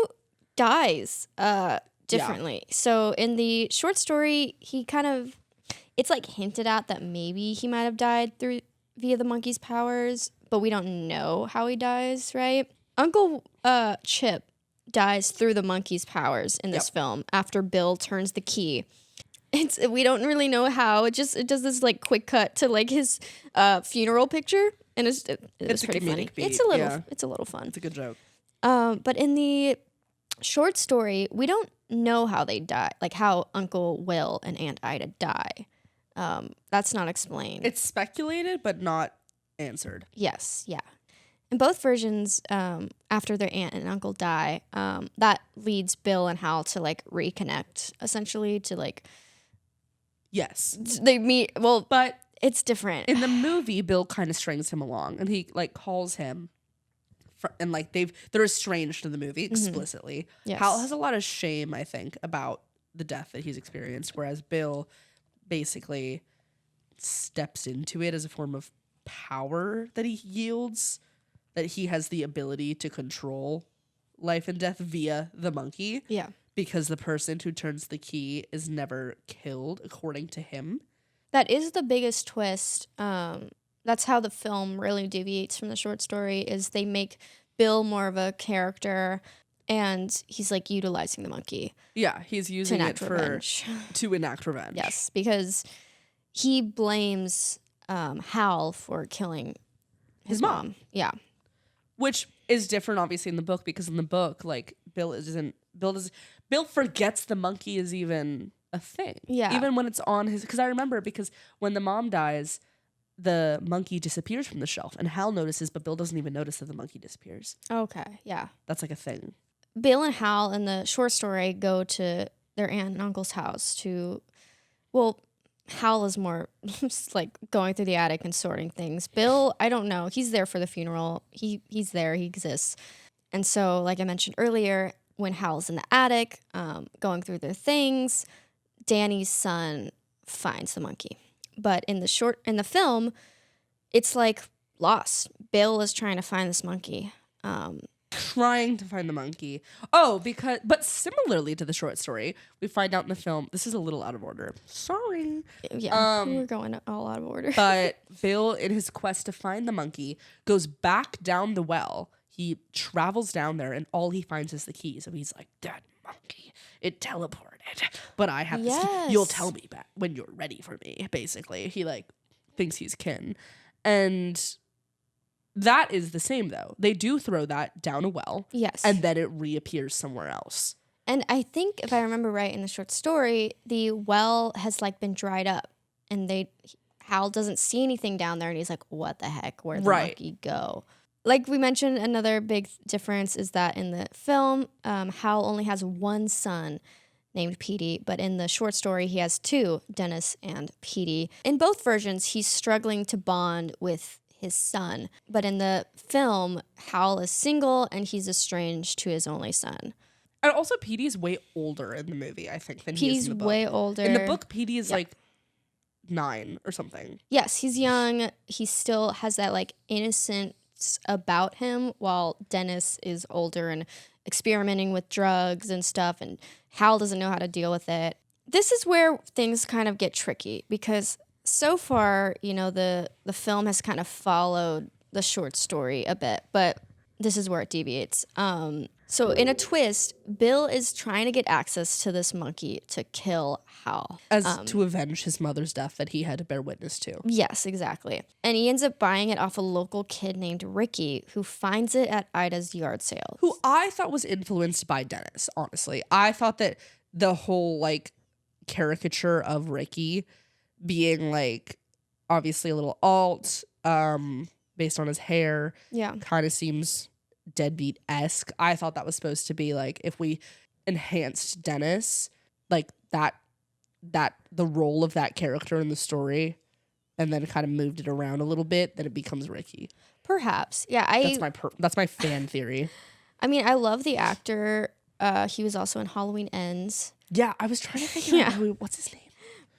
dies differently. So in the short story, he kind of, it's like hinted at that maybe he might have died via the monkey's powers, but we don't know how he dies, right? Uncle Chip dies through the monkey's powers in this film after Bill turns the key. We don't really know how. It does this like quick cut to like his funeral picture, and it's pretty funny. beat, It's a little fun. It's a good joke. But in the short story, we don't know how they die, like how Uncle Will and Aunt Ida die. That's not explained. It's speculated, but not answered. Yes, yeah. In both versions, after their aunt and uncle die, that leads Bill and Hal to like reconnect, essentially, to like Yes. they meet. Well, But it's different. in the movie, Bill kind of strings him along, and he like calls him, and like they're estranged in the movie explicitly. Yes. Hal has a lot of shame, I think, about the death that he's experienced, whereas Bill basically steps into it as a form of power that he yields, that he has the ability to control life and death via the monkey. Yeah. Because the person who turns the key is never killed, according to him. That is the biggest twist. That's how the film really deviates from the short story, is they make Bill more of a character, and he's like utilizing the monkey Yeah, he's using it to enact revenge. Yes, because he blames Hal for killing his mom. Yeah. Which is different, obviously, in the book, because in the book, like, Bill forgets the monkey is even a thing. Yeah. Even when it's on his, because I remember, because when the mom dies, the monkey disappears from the shelf, and Hal notices, but Bill doesn't even notice that the monkey disappears. Okay, yeah. That's like a thing. Bill and Hal in the short story go to their aunt and uncle's house to Well, Hal is more just like going through the attic and sorting things. Bill, I don't know. He's there for the funeral. He's there. He exists. And so, like I mentioned earlier, when Hal's in the attic, going through their things, Danny's son finds the monkey. But in the film, it's like lost. Bill is trying to find this monkey. Trying to find the monkey. But similarly to the short story, we find out in the film, this is a little out of order. Sorry. Yeah, we're going all out of order. But Bill, in his quest to find the monkey, goes back down the well. He travels down there, and all he finds is the key. So he's like, that monkey, it teleported. But I have this key. You'll tell me back when you're ready for me, basically. He, like, thinks he's kin. And that is the same, though. They do throw that down a well. Yes. And then it reappears somewhere else. And I think, if I remember right in the short story, the well has, like, been dried up. And Hal doesn't see anything down there. And he's like, what the heck? Where'd the monkey go? Like we mentioned, another big difference is that in the film, Hal only has one son named Petey, but in the short story, he has two, Dennis and Petey. In both versions, he's struggling to bond with his son, but in the film, Hal is single and he's estranged to his only son. And also, Petey's way older in the movie, I think, than he is in the book. Petey's way older. In the book, Petey is like 9 or something. Yes, he's young. He still has that like innocence about him, while Dennis is older and experimenting with drugs and stuff, and Hal doesn't know how to deal with it. This is where things kind of get tricky, because so far, you know, the film has kind of followed the short story a bit, but this is where it deviates. So in a twist, Bill is trying to get access to this monkey to kill Hal. To avenge his mother's death that he had to bear witness to. Yes, exactly. And he ends up buying it off a local kid named Ricky, who finds it at Ida's yard sale. Who I thought was influenced by Dennis, honestly. I thought that the whole, like, caricature of Ricky being, like, obviously a little alt, based on his hair, kind of seems deadbeat-esque. I thought that was supposed to be, like, if we enhanced Dennis, like, that the role of that character in the story, and then kind of moved it around a little bit, then it becomes Ricky. Perhaps. Yeah, that's my fan theory. I mean, I love the actor. He was also in Halloween Ends. Yeah, I was trying to figure out what's his name?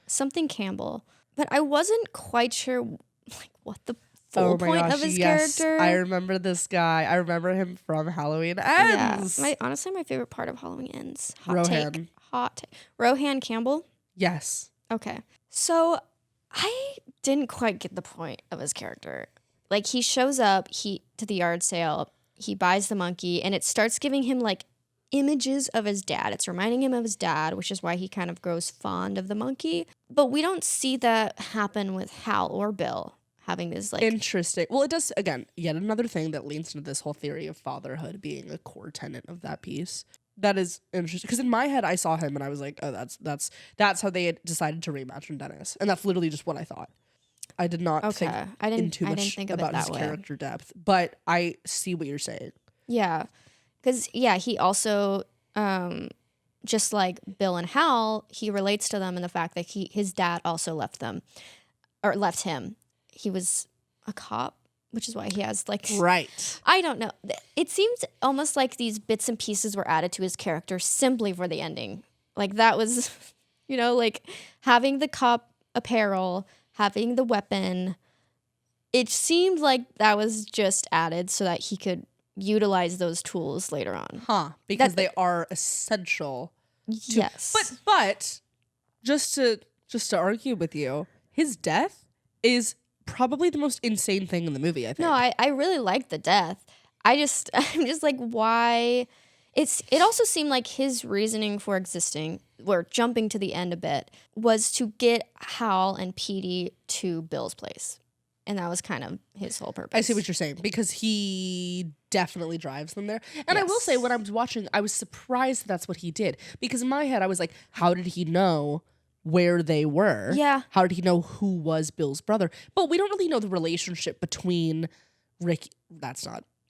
Something Campbell. But I wasn't quite sure, like, what the full point of his character. I remember this guy. I remember him from Halloween Ends. Yeah, honestly, my favorite part of Halloween Ends. Hot take. Rohan Campbell? Yes. Okay. So I didn't quite get the point of his character. Like, he shows up to the yard sale, he buys the monkey, and it starts giving him, like, images of his dad. It's reminding him of his dad, which is why he kind of grows fond of the monkey. But we don't see that happen with Hal or Bill having this, like... Interesting. Well, it does, again, yet another thing that leans into this whole theory of fatherhood being a core tenet of that piece. That is interesting. Because in my head, I saw him and I was like, oh, that's how they had decided to reimagine Dennis. And that's literally just what I thought. I did not think too much about his character depth. But I see what you're saying. Yeah. Because, he also, just like Bill and Hal, he relates to them in the fact that his dad also left him. He was a cop, which is why he has, like... Right. I don't know. It seems almost like these bits and pieces were added to his character simply for the ending. Like, that was, like, having the cop apparel, having the weapon. It seemed like that was just added so that he could utilize those tools later on. Because they are essential. Yes. But just to argue with you, his death is probably the most insane thing in the movie, I think. No, I really like the death. I'm just like, why? It also seemed like his reasoning for existing, or jumping to the end a bit, was to get Hal and Petey to Bill's place. And that was kind of his whole purpose. I see what you're saying, because he definitely drives them there. And I will say, when I was watching, I was surprised that's what he did. Because in my head, I was like, how did he know where they were? Yeah. How did he know who was Bill's brother? But we don't really know the relationship between Ricky. That's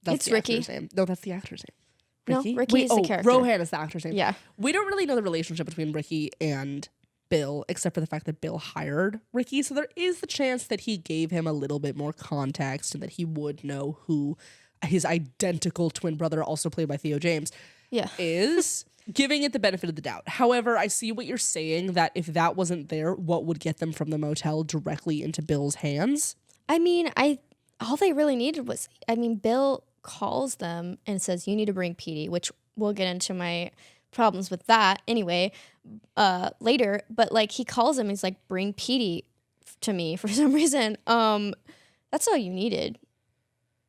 it's the Ricky. Actor's name. No, that's the actor's name. Ricky? No, Ricky is the character. Rohan is the actor's name. Yeah. We don't really know the relationship between Ricky and Bill, except for the fact that Bill hired Ricky. So there is the chance that he gave him a little bit more context and that he would know who his identical twin brother, also played by Theo James, is, giving it the benefit of the doubt. However, I see what you're saying, that if that wasn't there, what would get them from the motel directly into Bill's hands? I mean, all they really needed was, Bill calls them and says, you need to bring Petey, which we'll get into my problems with that anyway later. But like, he calls him, he's like, bring Petey to me for some reason. That's all you needed.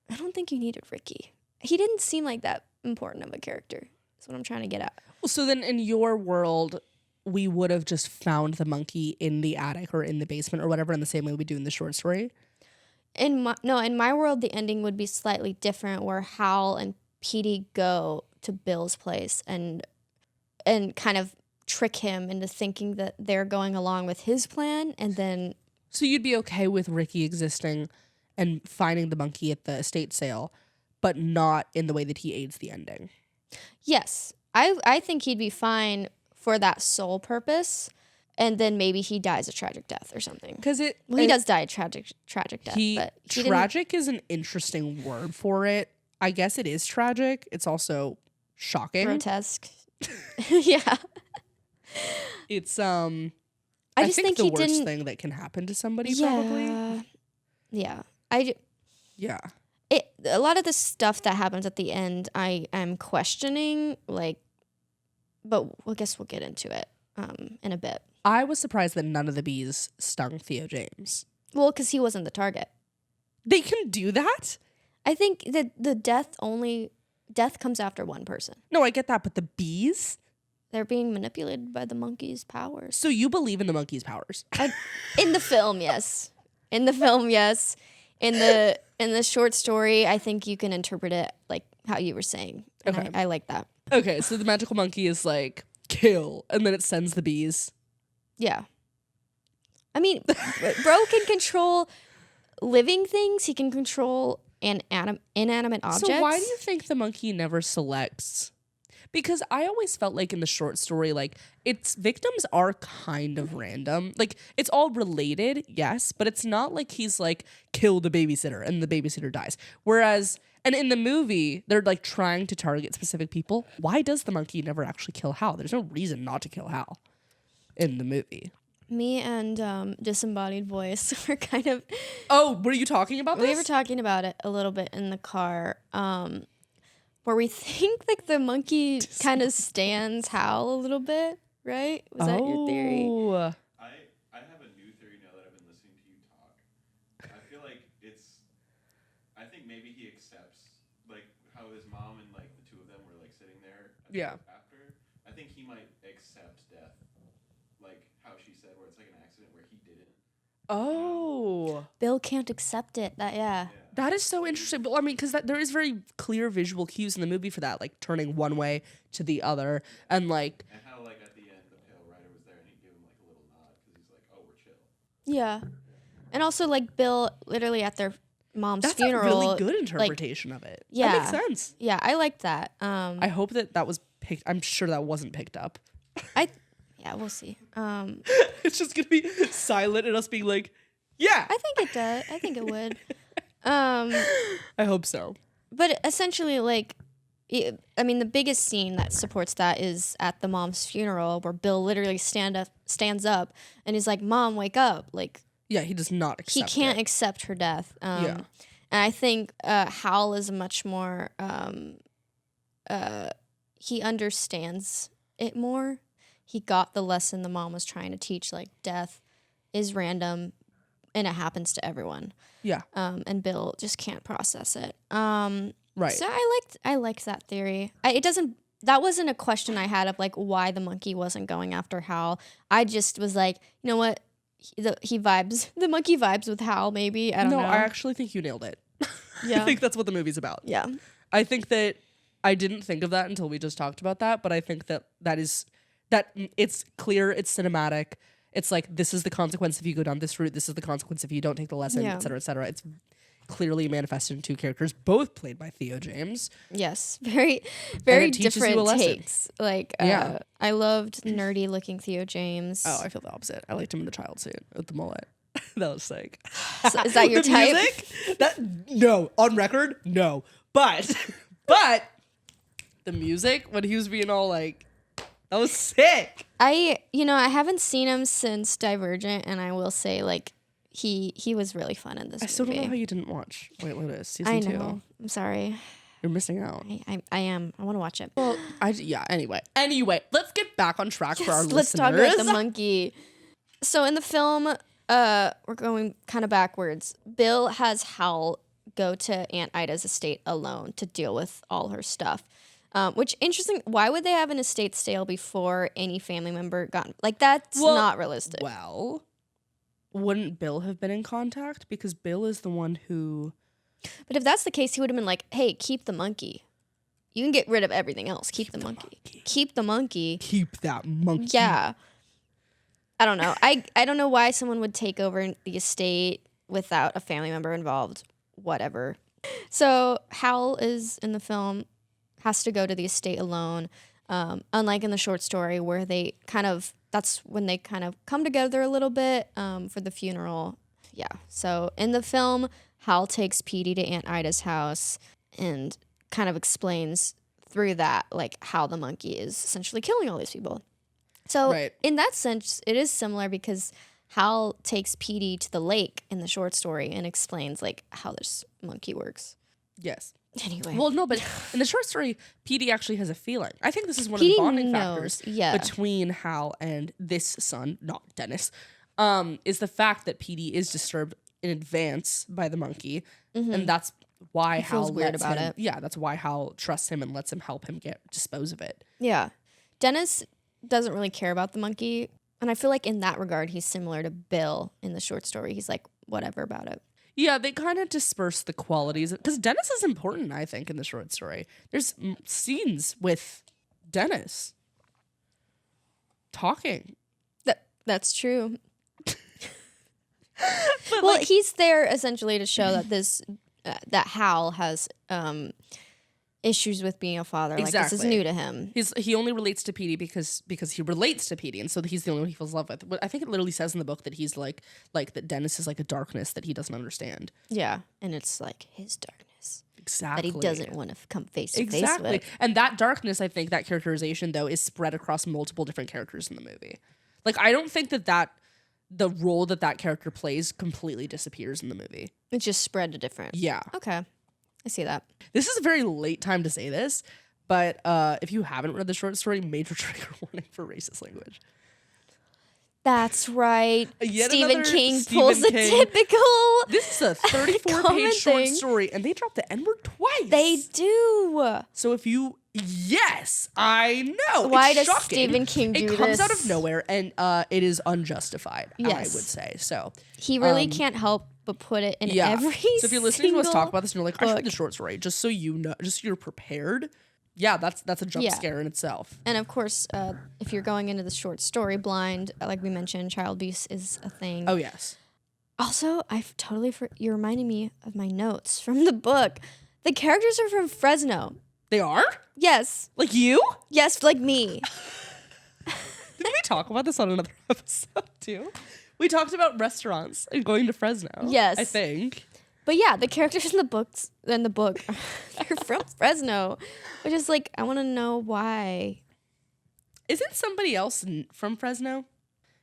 I don't think you needed Ricky. He didn't seem like that important of a character. That's what I'm trying to get at. Well, so then in your world, we would have just found the monkey in the attic or in the basement or whatever, in the same way we do in the short story. In my world, the ending would be slightly different, where Hal and Petey go to Bill's place and kind of trick him into thinking that they're going along with his plan, and then. So you'd be okay with Ricky existing and finding the monkey at the estate sale, but not in the way that he aids the ending. Yes, I think he'd be fine for that sole purpose, and then maybe he dies a tragic death or something. Because he does die a tragic death. But tragic is an interesting word for it. I guess it is tragic. It's also shocking, grotesque. Yeah, it's I just think the worst thing that can happen to somebody. Probably. Yeah. Yeah. A lot of the stuff that happens at the end, I am questioning, like, but I guess we'll get into it in a bit. I was surprised that none of the bees stung Theo James. Well, because he wasn't the target. They can do that? I think that the death comes after one person. No, I get that, but the bees? They're being manipulated by the monkey's powers. So you believe in the monkey's powers? In the film, yes. In the film, yes. In the short story, I think you can interpret it like how you were saying. And Okay. I like that. Okay, so the magical monkey is like, kill, and then it sends the bees. Yeah. I mean, bro can control living things. He can control inanimate objects. So why do you think the monkey never selects? Because I always felt like in the short story, like, its victims are kind of random. Like, it's all related, yes, but it's not like he's like, kill the babysitter and the babysitter dies. Whereas, and in the movie, they're like trying to target specific people. Why does the monkey never actually kill Hal? There's no reason not to kill Hal in the movie. Me and Disembodied Voice were kind of... Oh, were you talking about this? We were talking about it a little bit in the car. Where we think like the monkey kind of stands Hal a little bit, right? Was that your theory? I have a new theory now that I've been listening to you talk. I feel like I think maybe he accepts, like, how his mom and, like, the two of them were, like, sitting there after. I think he might accept death, like how she said, where it's like an accident where he didn't. Oh. Bill can't accept it. That is so interesting. But I mean, because there is very clear visual cues in the movie for that, like turning one way to the other, and like. And how, like, at the end, the pale rider was there, and he gave him like a little nod because he's like, "Oh, we're chill." Yeah, and also like Bill, literally at their mom's funeral. That's a really good interpretation of it. Yeah, that makes sense. Yeah, I like that. I hope that was picked. I'm sure that wasn't picked up. Yeah, we'll see. It's just gonna be silent and us being like, yeah. I think it does. I think it would. I hope so. But essentially, like, the biggest scene that supports that is at the mom's funeral, where Bill literally stands up and he's like, "Mom, wake up!" Like, yeah, he does not accept. He can't accept her death. And I think Hal is much more. He understands it more. He got the lesson the mom was trying to teach, like, death is random and it happens to everyone. Yeah. And Bill just can't process it. Right. So I liked that theory. That wasn't a question I had of, like, why the monkey wasn't going after Hal. I just was like, you know what? The monkey vibes with Hal, maybe. I don't know. No, I actually think you nailed it. Yeah. I think that's what the movie's about. Yeah. I think that I didn't think of that until we just talked about that, but I think that it's clear, it's cinematic. It's like, this is the consequence if you go down this route, this is the consequence if you don't take the lesson, et cetera, et cetera. clearly manifested in two characters, both played by Theo James. Yes, very teaches you a different lesson. takes. Like, Yeah. I loved nerdy looking Theo James. Oh, I feel the opposite. I liked him in the child suit with the mullet. That was sick. So is that your The type? music? No, on record, no. But the music when he was being all like, that was sick. I haven't seen him since Divergent, and I will say, like, he was really fun in this movie. I still don't know how you didn't watch White Lotus season I 2. know. I'm sorry. You're missing out. I am. I want to watch it. Well, Anyway, let's get back on track for our Let's listeners. talk about the monkey. So in the film, we're going kind of backwards. Bill has Hal go to Aunt Ida's estate alone to deal with all her stuff. Which, interesting, why would they have an estate sale before any family member got... Like, that's not realistic. Well, wouldn't Bill have been in contact? Because Bill is the one who... But if that's the case, he would have been like, hey, keep the monkey. You can get rid of everything else. Keep the monkey. Keep the monkey. Keep that monkey. Yeah. I don't know. I don't know why someone would take over the estate without a family member involved. Whatever. So Hal is in the film, has to go to the estate alone. Unlike in the short story where that's when they kind of come together a little bit for the funeral. Yeah. So in the film, Hal takes Petey to Aunt Ida's house and kind of explains through that, like, how the monkey is essentially killing all these people. So in that sense, it is similar because Hal takes Petey to the lake in the short story and explains, like, how this monkey works. Yes. Anyway. Well, no, but in the short story, Petey actually has a feeling. I think this is one Petey of the bonding knows, factors yeah. between Hal and this son, not Dennis, is the fact that Petey is disturbed in advance by the monkey, and that's why Hal feels weird lets about him, it. Yeah, that's why Hal trusts him and lets him help him dispose of it. Yeah. Dennis doesn't really care about the monkey. And I feel like in that regard, he's similar to Bill in the short story. He's like, whatever about it. Yeah, they kind of disperse the qualities. Because Dennis is important, I think, in the short story. There's scenes with Dennis talking. That's true. Well, he's there essentially to show that that Hal has issues with being a father. Exactly. Like, this is new to him. He only relates to Petey because he relates to Petey, and so he's the only one he feels love with. But I think it literally says in the book that he's like that Dennis is like a darkness that he doesn't understand. Yeah, and it's like his darkness. Exactly. That he doesn't want to come face to face Exactly. with. And that darkness, I think, that characterization, though, is spread across multiple different characters in the movie. Like, I don't think that the role that character plays completely disappears in the movie. It's just spread to different. Yeah. Okay. I see that. This is a very late time to say this, but if you haven't read the short story, major trigger warning for racist language. That's right. Yet Stephen another King Stephen pulls a King. typical. This is a 34-page common short thing. story, and they dropped the N-word twice. They do. So if you... Yes, I know. Why It's does shocking. Stephen King do It comes this? out of nowhere, and it is unjustified, I Yes. would say. So He really can't help but put it in yeah. every So if you're listening to us talk single about this and you're like, I should read book. the short story, just so you know, just so you're prepared. Yeah, that's a jump Yeah. scare in itself. And of course, if you're going into the short story blind, like we mentioned, child abuse is a thing. Oh yes. Also, you're reminding me of my notes from the book. The characters are from Fresno. They are? Yes. Like you? Yes, like me. Did we talk about this on another episode too? We talked about restaurants and going to Fresno. Yes. I think. But yeah, the characters in the book, they're from Fresno. Which is like, I want to know why. Isn't somebody else from Fresno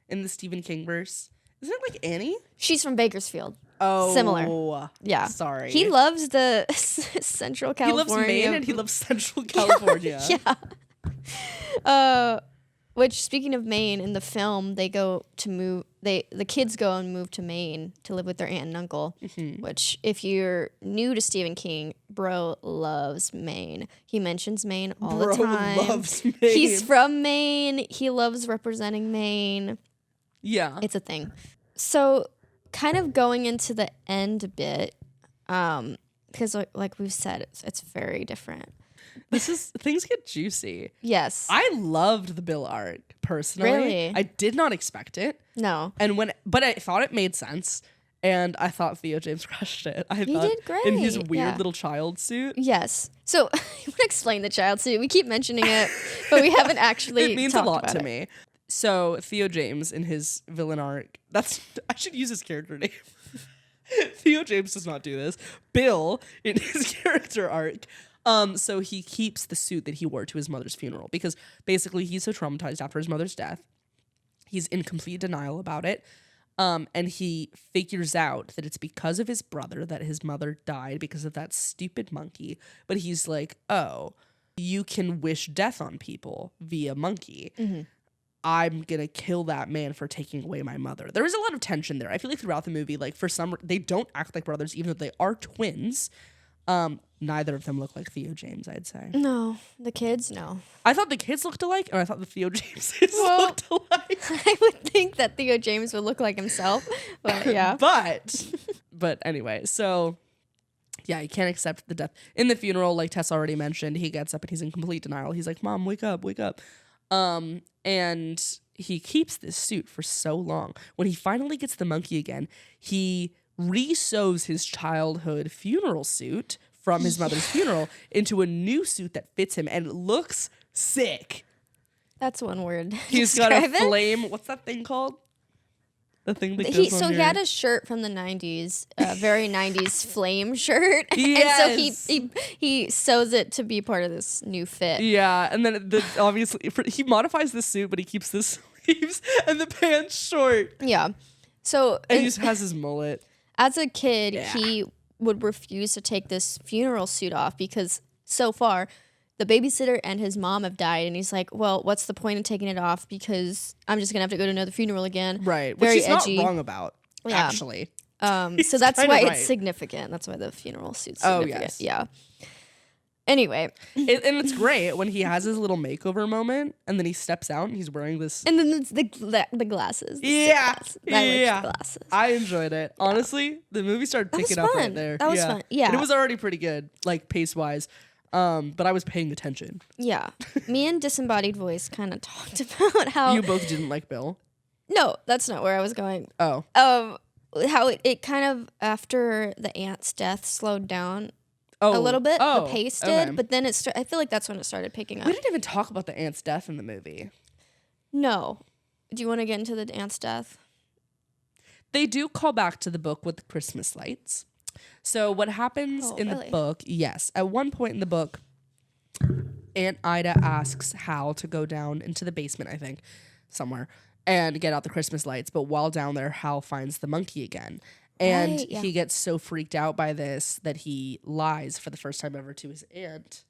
in the Stephen King verse? Isn't it like Annie? She's from Bakersfield. Oh. Similar. Yeah. Sorry. He loves the Central California. He loves Maine and he loves Central California. Yeah. Which, speaking of Maine, in the film, they go to move. The kids go and move to Maine to live with their aunt and uncle. Mm-hmm. Which, if you're new to Stephen King, bro loves Maine. He mentions Maine all the time. Loves Maine. He's from Maine. He loves representing Maine. Yeah. It's a thing. So, kind of going into the end a bit, because like we've said, it's very different. Things get juicy. Yes. I loved the Bill arc personally. Really? I did not expect it. No. But I thought it made sense. And I thought Theo James crushed it. He did in his great, weird yeah. little child suit. Yes. So I want to explain the child suit. We keep mentioning it, but we haven't actually It means a talked lot about to it. me. So Theo James in his villain arc, I should use his character name. Theo James does not do this. Bill in his character arc. So he keeps the suit that he wore to his mother's funeral because basically he's so traumatized after his mother's death. He's in complete denial about it. And he figures out that it's because of his brother that his mother died because of that stupid monkey. But he's like, oh, you can wish death on people via monkey. Mm-hmm. I'm gonna kill that man for taking away my mother. There is a lot of tension there. I feel like throughout the movie, like they don't act like brothers, even though they are twins. Neither of them look like Theo James, I'd say. No, the kids, no. I thought the kids looked alike, and I thought the Theo Jameses looked alike. I would think that Theo James would look like himself, but yeah. but anyway, so yeah, he can't accept the death. In the funeral, like Tess already mentioned, he gets up and he's in complete denial. He's like, Mom, wake up, wake up. And he keeps this suit for so long. When he finally gets the monkey again, he re-sews his childhood funeral suit from his mother's funeral into a new suit that fits him and looks sick. That's one word. He's got a flame. What's that thing called? The thing that goes on he your... had a shirt from the 90s, a very 90s flame shirt. Yes. And so he sews it to be part of this new fit. Yeah, and then obviously he modifies the suit, but he keeps the sleeves and the pants short. Yeah. So And he just has his mullet. as a kid, he would refuse to take this funeral suit off because so far the babysitter and his mom have died, and he's like, well, what's the point of taking it off because I'm just gonna have to go to another funeral again. Right, Very which he's edgy. not wrong about, Yeah. actually. So that's kinda why right. it's significant. That's why the funeral suit's Oh, significant. yes. Yeah. Anyway, And it's great when he has his little makeover moment, and then he steps out and he's wearing this. and then it's the glasses. The sick Yeah, glasses. I liked yeah. the glasses. I enjoyed it. Honestly, the movie started That was picking up right fun. there. That was fun. Yeah. And it was already pretty good, like pace-wise. But I was paying attention. Yeah. Me and Disembodied Voice kind of talked about how. You both didn't like Bill? No, that's not where I was going. Oh. How it kind of, after the aunt's death, slowed down Oh. a little bit. Oh, The pace did, okay. but then I feel like that's when it started picking up. We didn't even talk about the aunt's death in the movie. No. Do you want to get into the aunt's death? They do call back to the book with the Christmas lights. So what happens Oh, in really? the book, yes, at one point in the book, Aunt Ida asks Hal to go down into the basement, I think, somewhere, and get out the Christmas lights. But while down there, Hal finds the monkey again. And Right, yeah. he gets so freaked out by this that he lies for the first time ever to his aunt.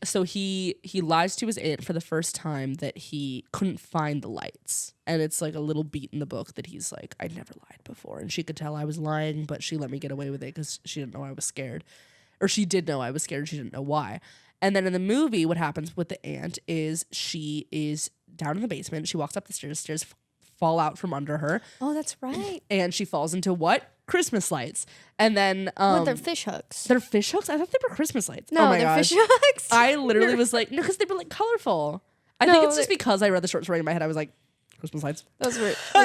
So he lies to his aunt for the first time that he couldn't find the lights. And it's like a little beat in the book that he's like, I never lied before. And she could tell I was lying, but she let me get away with it because she didn't know I was scared. Or she did know I was scared. She didn't know why. And then in the movie, what happens with the aunt is she is down in the basement. She walks up the stairs. Stairs fall out from under her. Oh, that's right. And she falls into what? Christmas lights. And then With their fish hooks. they're fish hooks? I thought they were Christmas lights. No, oh my they're gosh. fish hooks. I literally was like, no, because they were like colorful. I think it's just because I read the short story in my head. I was like, Christmas lights. Those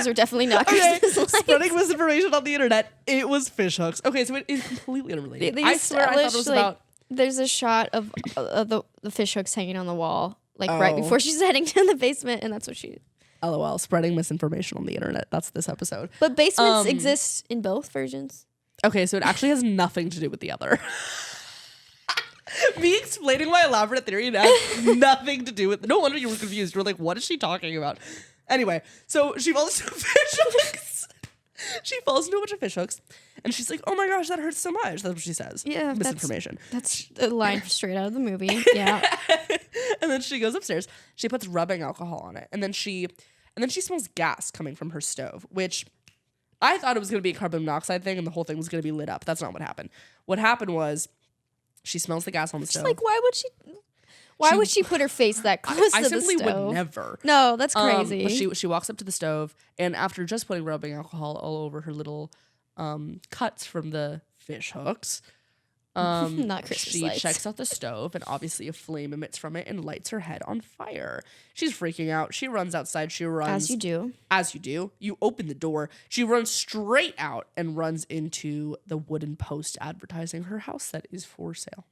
were definitely not Okay, Christmas lights. spreading misinformation on the internet. It was fish hooks. Okay, so it is completely unrelated. They I swear I thought it was established, like, about. There's a shot of the fish hooks hanging on the wall, like right Oh. before she's heading down the basement, and that's what she. LOL, spreading misinformation on the internet. That's this episode. But basements exist in both versions. Okay, so it actually has nothing to do with the other. Me explaining my elaborate theory has nothing to do with. No wonder you were confused. You were like, "What is she talking about?" Anyway, so she falls into fish hooks. She falls into a bunch of fish hooks, and she's like, "Oh my gosh, that hurts so much." That's what she says. Yeah, misinformation. That's a line straight out of the movie. Yeah. And then she goes upstairs. She puts rubbing alcohol on it, and then she smells gas coming from her stove, which I thought it was going to be a carbon monoxide thing, and the whole thing was going to be lit up. That's not what happened. What happened was she smells the gas on the stove. Like, why would she put her face that close I to the simply stove? would never. No, that's crazy. But she walks up to the stove, and after just putting rubbing alcohol all over her little cuts from the fish hooks, Not Christmas she lights. checks out the stove, and obviously a flame emits from it and lights her head on fire. She's freaking out. She runs outside. She runs. As you do. As you do. You open the door. She runs straight out and runs into the wooden post advertising her house that is for sale.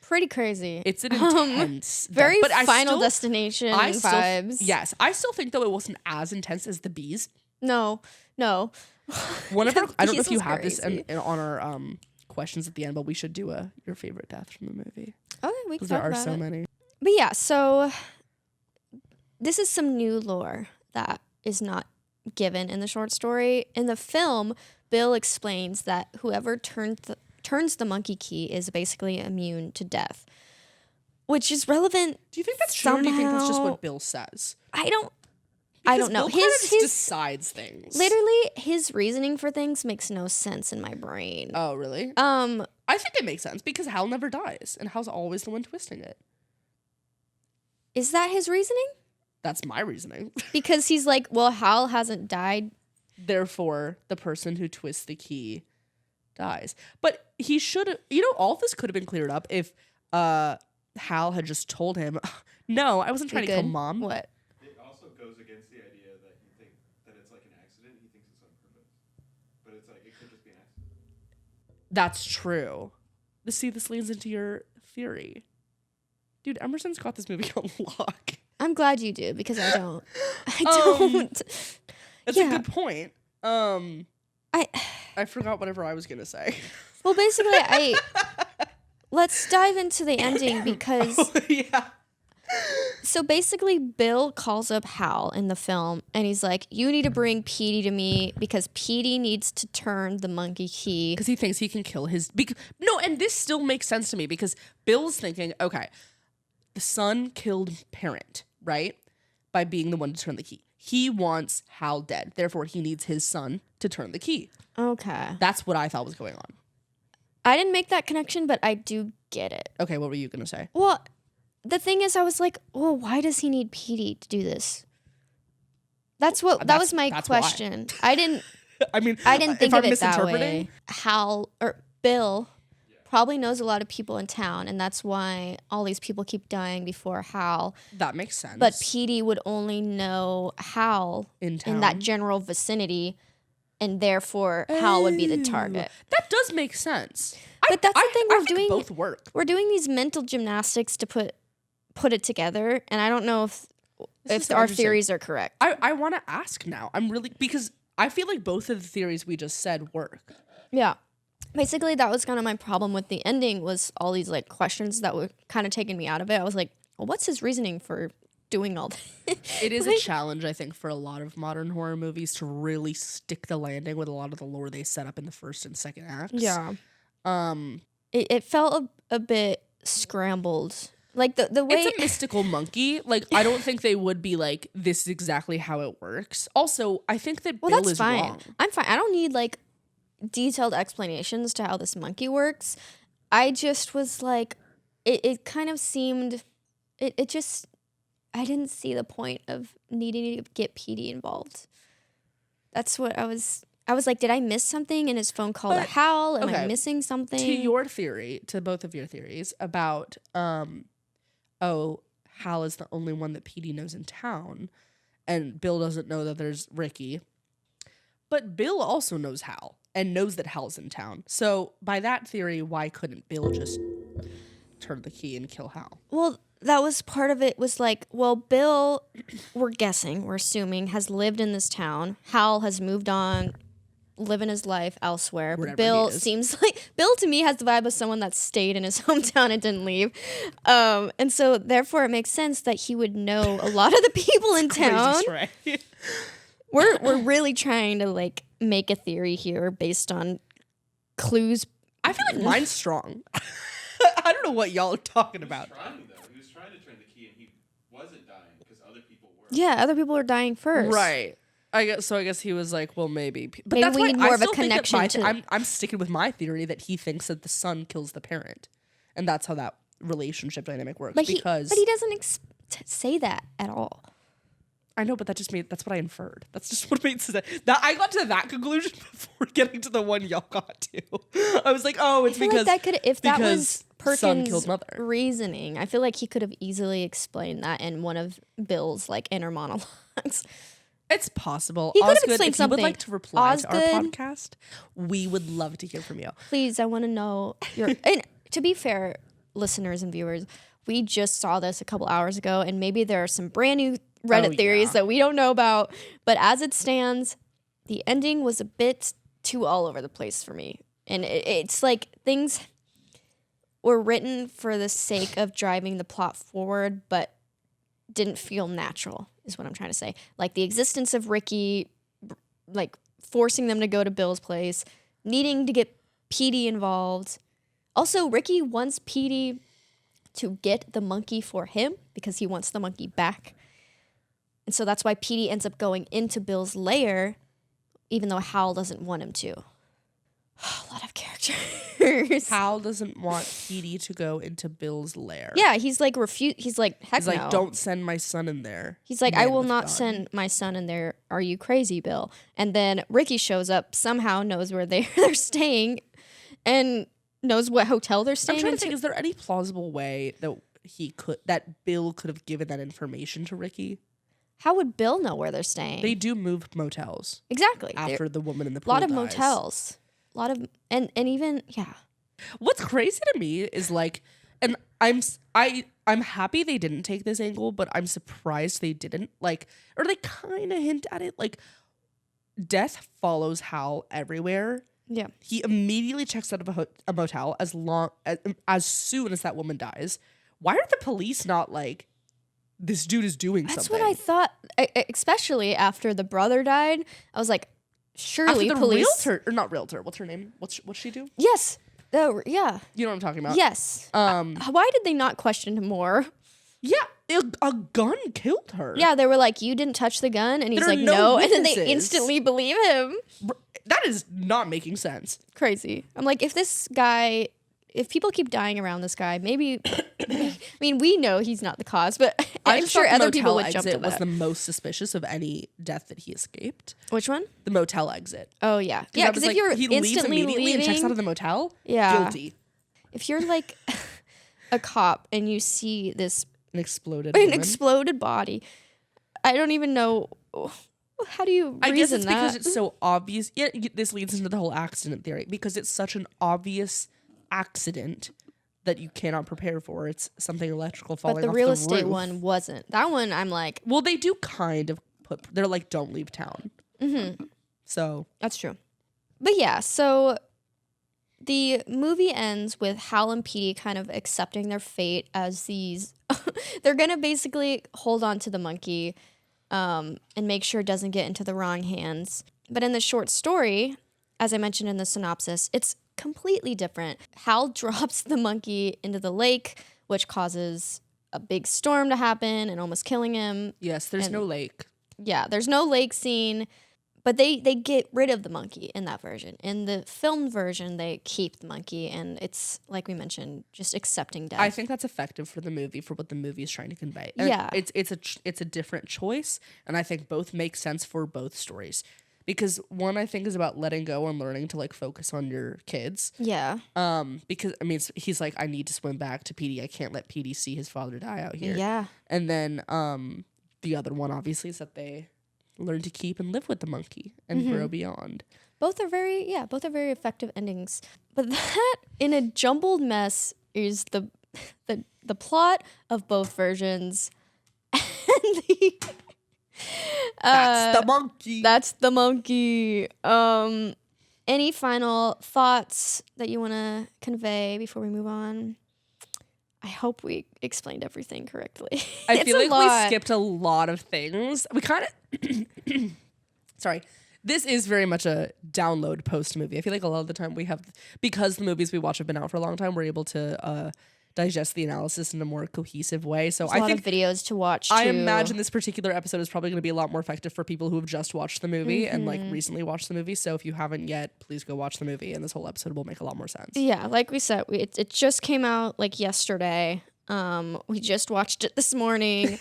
Pretty crazy. It's an intense, very but Final Destination vibes. Yes, I still think though it wasn't as intense as the bees. No. One of our, I don't know if you was have this crazy. on our questions at the end, but we should do your favorite death from the movie Okay, we can because talk there are about so it. many. But yeah, so this is some new lore that is not given in the short story. In the film, Bill explains that whoever turns the monkey key is basically immune to death, which is relevant. Do you think that's true, or do you think that's just somehow. what Bill says? I don't Because know. Bill kinda His just decides things. literally his reasoning for things makes no sense in my brain. Oh, really? I think it makes sense because Hal never dies, and Hal's always the one twisting it. Is that his reasoning? That's my reasoning. Because he's like, well, Hal hasn't died. Therefore, the person who twists the key dies. But he should, all this could have been cleared up if Hal had just told him, no, I wasn't trying to kill Mom. What? It also goes against the idea that you think that it's like an accident. He thinks it's on purpose. But it's like, it could just be an accident. That's true. See, this leans into your theory. Dude, Emerson's got this movie on lock. I'm glad you do because I don't. I don't. That's a good point. I forgot whatever I was gonna say. Well, basically, let's dive into the ending because Yeah. so basically Bill calls up Hal in the film and he's like, you need to bring Petey to me because Petey needs to turn the monkey key. Because he thinks he can kill his... No, and this still makes sense to me because Bill's thinking, okay, the son killed parent, right? By being the one to turn the key. He wants Hal dead. Therefore, he needs his son to turn the key. Okay. That's what I thought was going on. I didn't make that connection, but I do get it. Okay, what were you going to say? Well, the thing is, I was like, well, why does he need Petey to do this? That was my question. Why. I didn't if think I'm of it that way. Hal or Bill probably knows a lot of people in town, and that's why all these people keep dying before Hal. That makes sense. But Petey would only know Hal in town. that general vicinity, and therefore Hal would be the target. That does make sense. But that's the thing, I think both work. We're doing these mental gymnastics to put it together, and I don't know if our theories are correct. I want to ask now. Because I feel like both of the theories we just said work. Yeah. Basically, that was kind of my problem with the ending was all these like questions that were kind of taking me out of it. I was like, well, what's his reasoning for doing all that? It is a challenge, I think, for a lot of modern horror movies to really stick the landing with a lot of the lore they set up in the first and second acts. Yeah. It felt a bit scrambled. Like the way it's a mystical monkey. Like I don't think they would be like this is exactly how it works. Also, I think that Bill that's is fine. wrong. I'm fine. I don't need like detailed explanations to how this monkey works. I just was like, it kind of seemed, it just, I didn't see the point of needing to get Petey involved. That's what I was like, did I miss something in his phone call to Hal? Am I missing something? To your theory, to both of your theories about, Hal is the only one that Petey knows in town, and Bill doesn't know that there's Ricky. But Bill also knows Hal and knows that Hal's in town. So by that theory, why couldn't Bill just turn the key and kill Hal? Well, that was part of it was like, well, Bill, we're assuming, has lived in this town. Hal has moved on, living his life elsewhere. Wherever But Bill he is. seems like, Bill to me has the vibe of someone that stayed in his hometown and didn't leave. And so therefore it makes sense that he would know a lot of the people in town. Crazy, We're really trying to like make a theory here based on clues. I feel like mine's strong. I don't know what y'all are talking about. He was trying to turn the key and he wasn't dying because other people were. Yeah, other people are dying first. Right. I guess he was like, well, maybe. But Maybe that's we why need more I of a still think that connection I'm sticking with my theory that he thinks that the son kills the parent, and that's how that relationship dynamic works. But because he doesn't say that at all. I know, but that's what I inferred. That's just what made sense. That I got to that conclusion before getting to the one y'all got to. I was like, oh, it's because like that could, if that was son killed Perkins' mother. reasoning, I feel like he could have easily explained that in one of Bill's like inner monologues. It's possible. He could have Osgood, explained if you would something. like to reply to our Osgood. podcast, we would love to hear from you. Please, I want to know your. And to be fair, listeners and viewers, we just saw this a couple hours ago, and maybe there are some brand new Reddit theories that we don't know about. But as it stands, the ending was a bit too all over the place for me, and it's like things were written for the sake of driving the plot forward, but didn't feel natural. Is what I'm trying to say. Like the existence of Ricky, like forcing them to go to Bill's place, needing to get Petey involved. Also, Ricky wants Petey to get the monkey for him because he wants the monkey back. And so that's why Petey ends up going into Bill's lair, even though Hal doesn't want him to. A lot of characters. Hal doesn't want Petey to go into Bill's lair. Yeah, he's like, he's like, heck He's like, no. don't send my son in there. He's like, man I will with not gun. send my son in there. Are you crazy, Bill? And then Ricky shows up, somehow knows where they're staying, and knows what hotel they're staying I'm trying in. to think, is there any plausible way that Bill could have given that information to Ricky? How would Bill know where they're staying? They do move motels exactly. after the woman in the A pool lot of dies. motels. A lot of, and even, yeah. What's crazy to me is like, and I'm happy they didn't take this angle, but I'm surprised they didn't. Like, or they kind of hint at it. Like, death follows Hal everywhere. Yeah. He immediately checks out of a motel as soon as that woman dies. Why are the police not like, this dude is doing That's something? what I thought, especially after the brother died. I was like, surely After the police. realtor, or not realtor, what's her name? What's she do? Yes. Oh, yeah. You know what I'm talking about? Yes. Why did they not question him more? Yeah, a gun killed her. Yeah, they were like, you didn't touch the gun? And he's There are like, no no. And then they witnesses. instantly believe him. That is not making sense. Crazy. I'm like, if people keep dying around this guy, maybe, I mean, we know he's not the cause, but I'm just sure thought the other people motel would jump to exit was that. the most suspicious of any death that he escaped. Which one? The motel exit. Oh, yeah. Yeah, I because was if you're he leaves instantly immediately leaving, and checks out of the motel, Yeah. guilty. if you're like a cop and you see this An exploded an woman. exploded body, I don't even know, how do you I guess it's reason because that? it's so obvious. Yeah, this leads into the whole accident theory because it's such an obvious accident that you cannot prepare for. It's something electrical falling But the off real the estate roof. one wasn't. That one, I'm like, Well, they do kind of they're like, don't leave town. Mm-hmm. So that's true. But yeah, so the movie ends with Hal and Petey kind of accepting their fate as these. They're gonna basically hold on to the monkey, and make sure it doesn't get into the wrong hands. But in the short story, as I mentioned in the synopsis, it's completely different. Hal drops the monkey into the lake, which causes a big storm to happen and almost killing him. yes, there's And- no lake. Yeah, there's no lake scene, but they get rid of the monkey in that version. In the film version, they keep the monkey, and it's, like we mentioned, just accepting death. I think that's effective for the movie, for what the movie is trying to convey. And Yeah. it's a different choice, and I think both make sense for both stories. Because one, I think, is about letting go and learning to like focus on your kids. Yeah. Because I mean, he's like, I need to swim back to Petey. I can't let Petey see his father die out here. Yeah. And then the other one, obviously, is that they learn to keep and live with the monkey and grow beyond. Both are very effective endings. But that, in a jumbled mess, is the plot of both versions. And That's the monkey. That's the monkey. Any final thoughts that you want to convey before we move on? I hope we explained everything correctly. I It's feel a like lot. we skipped a lot of things. We kind of sorry. This is very much a download post movie. I feel like a lot of the time we have, because the movies we watch have been out for a long time, we're able to digest the analysis in a more cohesive way. So There's a I lot think of videos to watch. I too. imagine this particular episode is probably going to be a lot more effective for people who have just watched the movie and like Mm-hmm. recently watched the movie. So if you haven't yet, please go watch the movie, and this whole episode will make a lot more sense. Yeah, like we said, it just came out like yesterday. We just watched it this morning,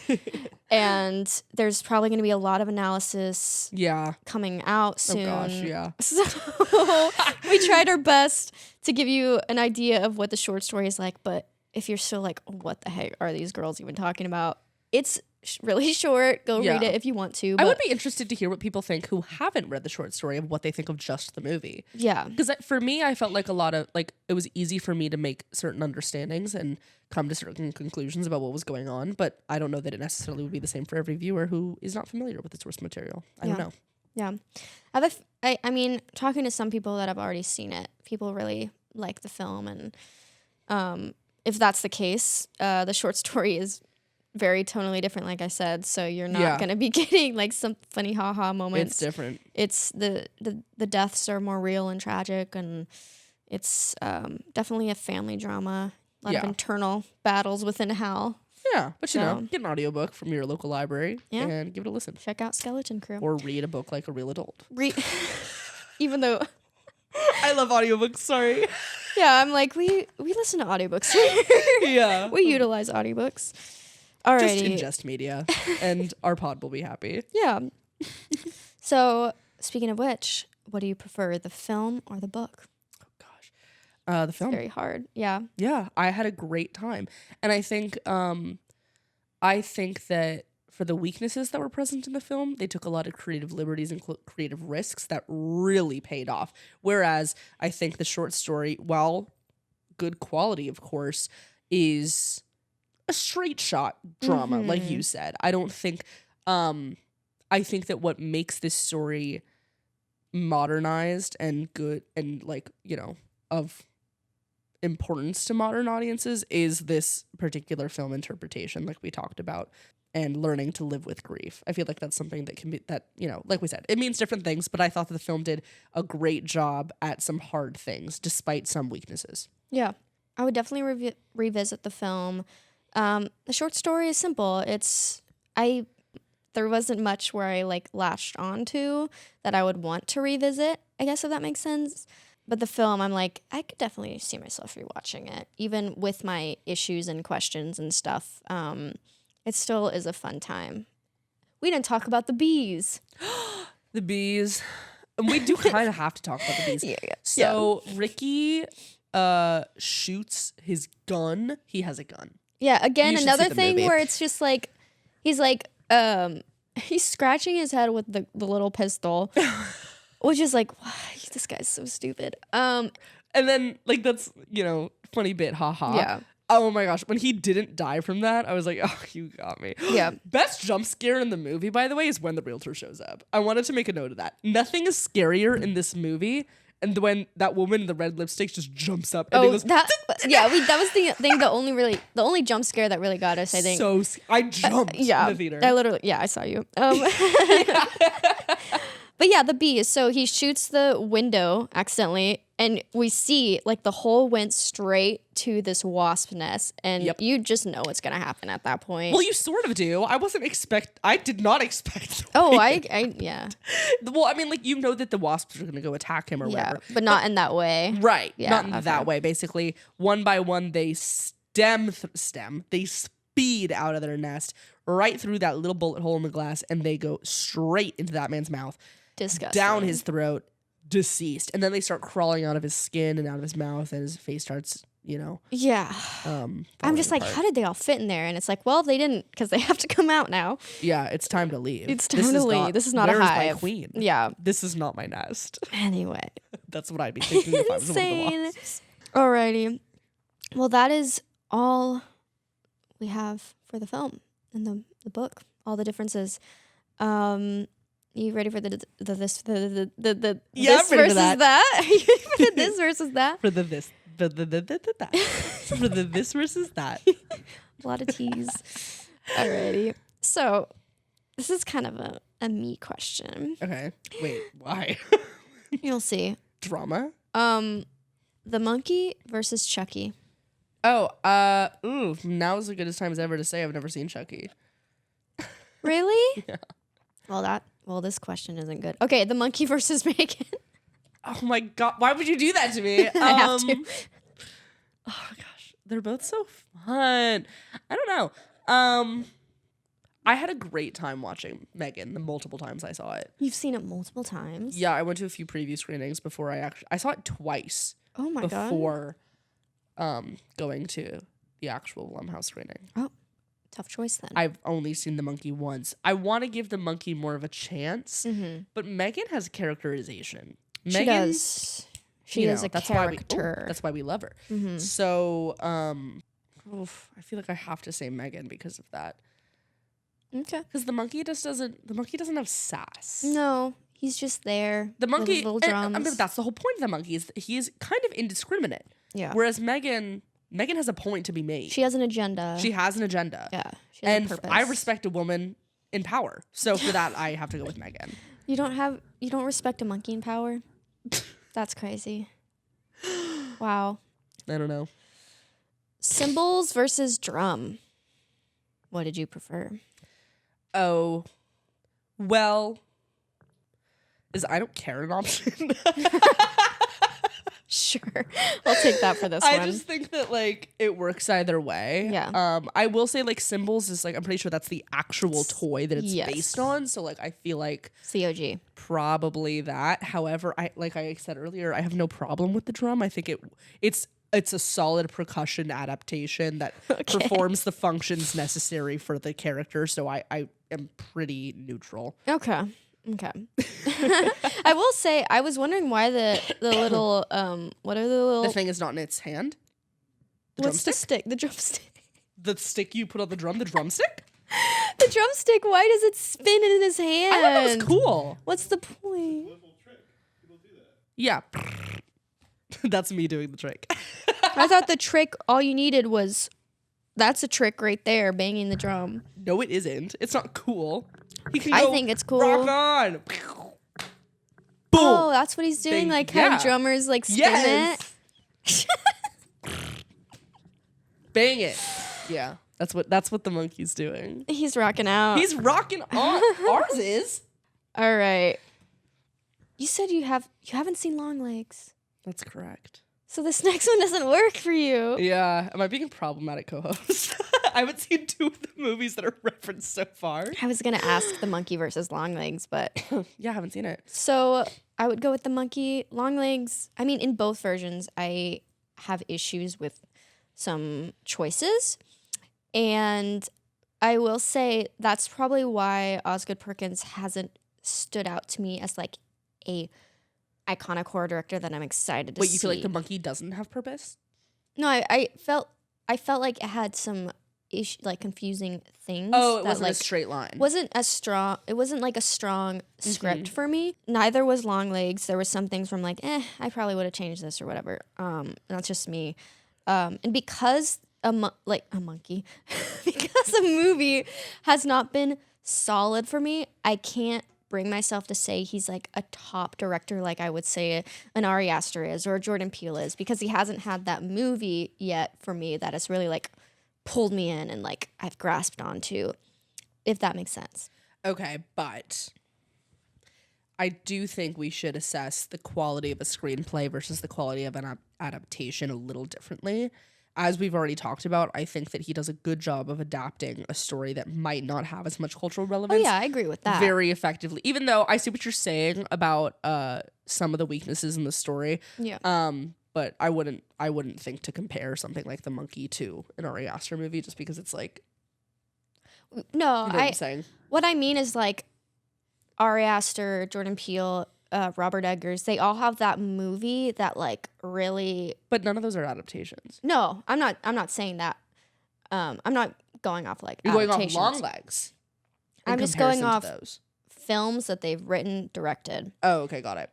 and there's probably going to be a lot of analysis Yeah. coming out soon. Oh gosh, yeah. So we tried our best to give you an idea of what the short story is like, but if you're still like, what the heck are these girls even talking about? It's really short. Go read it if you want to. I would be interested to hear what people think who haven't read the short story of what they think of just the movie. Yeah. Because for me, I felt like a lot of, like, it was easy for me to make certain understandings and come to certain conclusions about what was going on, but I don't know that it necessarily would be the same for every viewer who is not familiar with the source material. I don't know. Yeah. I mean, talking to some people that have already seen it, people really like the film, and if that's the case, the short story is very tonally different, like I said, so you're not going to be getting like some funny haha moments. It's different. It's the deaths are more real and tragic, and it's definitely a family drama. A lot of internal battles within Hal. Yeah, but you know, get an audiobook from your local library and give it a listen. Check out Skeleton Crew. Or read a book like a real adult. Even though I love audiobooks, sorry. Yeah, I'm like, we listen to audiobooks. Yeah. We utilize audiobooks. Alrighty. Just ingest media, and our pod will be happy. Yeah. So, speaking of which, what do you prefer, the film or the book? Oh gosh, the film. It's very hard. Yeah. Yeah, I had a great time, and I think that for the weaknesses that were present in the film, they took a lot of creative liberties and creative risks that really paid off. Whereas I think the short story, while good quality, of course, is a straight shot drama, like you said. I don't think I think that what makes this story modernized and good and, like, you know, of importance to modern audiences is this particular film interpretation, like we talked about, and learning to live with grief. I feel like that's something that can be, that, you know, like we said, it means different things, but I thought that the film did a great job at some hard things despite some weaknesses. Yeah. I would definitely revisit the film. The short story is simple. There wasn't much where I like latched onto that I would want to revisit, I guess, if that makes sense. But the film, I'm like, I could definitely see myself rewatching it, even with my issues and questions and stuff. It still is a fun time. We didn't talk about the bees. The bees. We do kind of have to talk about the bees. Yeah. So Ricky shoots his gun. He has a gun. Yeah, again, You should another see the thing movie. where it's just like, he's scratching his head with the little pistol, which is like, why? This guy's so stupid. And then, like, that's, you know, funny bit, haha. Yeah. Oh my gosh, when he didn't die from that, I was like, oh, you got me. Yeah. Best jump scare in the movie, by the way, is when the realtor shows up. I wanted to make a note of that. Nothing is scarier in this movie, and when that woman in the red lipstick just jumps up and goes, that was the thing. The only jump scare that really got us, I think. I jumped in the theater. I saw you. But yeah, the bees. So he shoots the window accidentally, and we see like the hole went straight to this wasp nest, and you just know what's gonna happen at that point. Well, you sort of do. I did not expect. Oh, yeah. Well, I mean, like, you know that the wasps are going to go attack him or whatever. But not in that way. Right. Yeah, Not in that way. Basically, one by one, they they speed out of their nest right through that little bullet hole in the glass, and they go straight into that man's mouth. Disgusting. Down his throat, deceased. And then they start crawling out of his skin and out of his mouth, and his face starts, you know. Yeah. I'm just like, apart. how did they all fit in there? And it's like, well, they didn't, because they have to come out now. Yeah, it's time to leave. It's time to leave. This is not a where's hive. my queen? Yeah. This is not my nest. Anyway. That's what I'd be thinking if I was one of the Insane. wasps. Alrighty. Well, that is all we have for the film and the book. All the differences. You ready for the this versus that? Are you ready for the this versus that? For the this, that. For the this versus that. A lot of T's. Alrighty. So this is kind of a me question. Okay. Wait, why? You'll see. Drama? The monkey versus Chucky. Oh, now is as good a time as ever to say I've never seen Chucky. Really? Yeah. Well, this question isn't good. Okay, the monkey versus Megan. Oh my god, why would you do that to me? I have to. Oh gosh. They're both so fun. I don't know. I had a great time watching Megan the multiple times I saw it. You've seen it multiple times? Yeah, I went to a few preview screenings before I saw it twice. Oh my god. Before going to the actual Blumhouse screening. Oh, tough choice then. I've only seen The Monkey once. I want to give The Monkey more of a chance, but Megan has characterization. She does. She is a character. That's why we love her. So, I feel like I have to say Megan because of that. Okay. Because the monkey doesn't have sass. No, he's just there. The monkey, with his little drums. I mean, that's the whole point of the monkey is he is kind of indiscriminate. Yeah. Whereas Megan has a point to be made. She has an agenda. She has an agenda. Yeah. She has a purpose. I respect a woman in power. So for that, I have to go with Megan. You don't respect a monkey in power? That's crazy. Wow. I don't know. Cymbals versus drum. What did you prefer? Oh, well, is I don't care an option? Sure. I'll take that for this one. I just think that, like, it works either way. Yeah. I will say, like, cymbals is, like, I'm pretty sure that's the actual toy that it's Yes. based on. So, like, I feel like COG. probably that. However, like I said earlier, I have no problem with the drum. I think it's a solid percussion adaptation that performs the functions necessary for the character. So I am pretty neutral. Okay. I will say I was wondering why the little what are the little The thing is not in its hand. The what's the drumstick? stick? The drumstick. The stick you put on the drum, the drumstick? The drumstick, why does it spin in his hand? I thought that was cool. What's the point? Little trick. People do that. Yeah. That's me doing the trick. I thought the trick all you needed was that's a trick right there, banging the drum. No, it isn't. It's not cool. He can I go, think it's cool. Rock on. Boom. Oh, that's what he's doing, Bang. like Yeah. how drummers like spin Yes. it. Bang it. Yeah. That's what the monkey's doing. He's rocking out. He's rocking on. Ours is. All right. You said you haven't seen Long Legs. That's correct. So this next one doesn't work for you. Yeah. Am I being a problematic co-host? I haven't seen 2 of the movies that are referenced so far. I was going to ask the monkey versus Long Legs, but Yeah, I haven't seen it. so I would go with the monkey. Long Legs, I mean, in both versions, I have issues with some choices. And I will say that's probably why Osgood Perkins hasn't stood out to me as like a iconic horror director that I'm excited to see. Wait, you feel like the monkey doesn't have purpose? No, I felt like it had some like confusing things. Oh, it that, wasn't like, a straight line. wasn't as strong. It wasn't like a strong script for me. Neither was Long Legs. There was some things where I'm like, I probably would have changed this or whatever. And that's just me. And because a monkey, because a movie has not been solid for me, I can't bring myself to say he's like a top director like I would say an Ari Aster is or a Jordan Peele is, because he hasn't had that movie yet for me that has really like pulled me in and like I've grasped onto, if that makes sense. Okay, but I do think we should assess the quality of a screenplay versus the quality of an adaptation a little differently. As we've already talked about, I think that he does a good job of adapting a story that might not have as much cultural Oh relevance yeah, I agree with that. very effectively. Even though I see what you're saying about some of the weaknesses in the story. Yeah. But I wouldn't think to compare something like The Monkey to an Ari Aster movie just because it's like, No, you know what I'm saying? what I mean is like Ari Aster, Jordan Peele, Robert Eggers, they all have that movie that like really. But none of those are adaptations. No, I'm not saying that. I'm not going off like You're going off adaptations. Long Legs. in I'm just going comparison to off those. films that they've written, directed. Oh, okay, got it.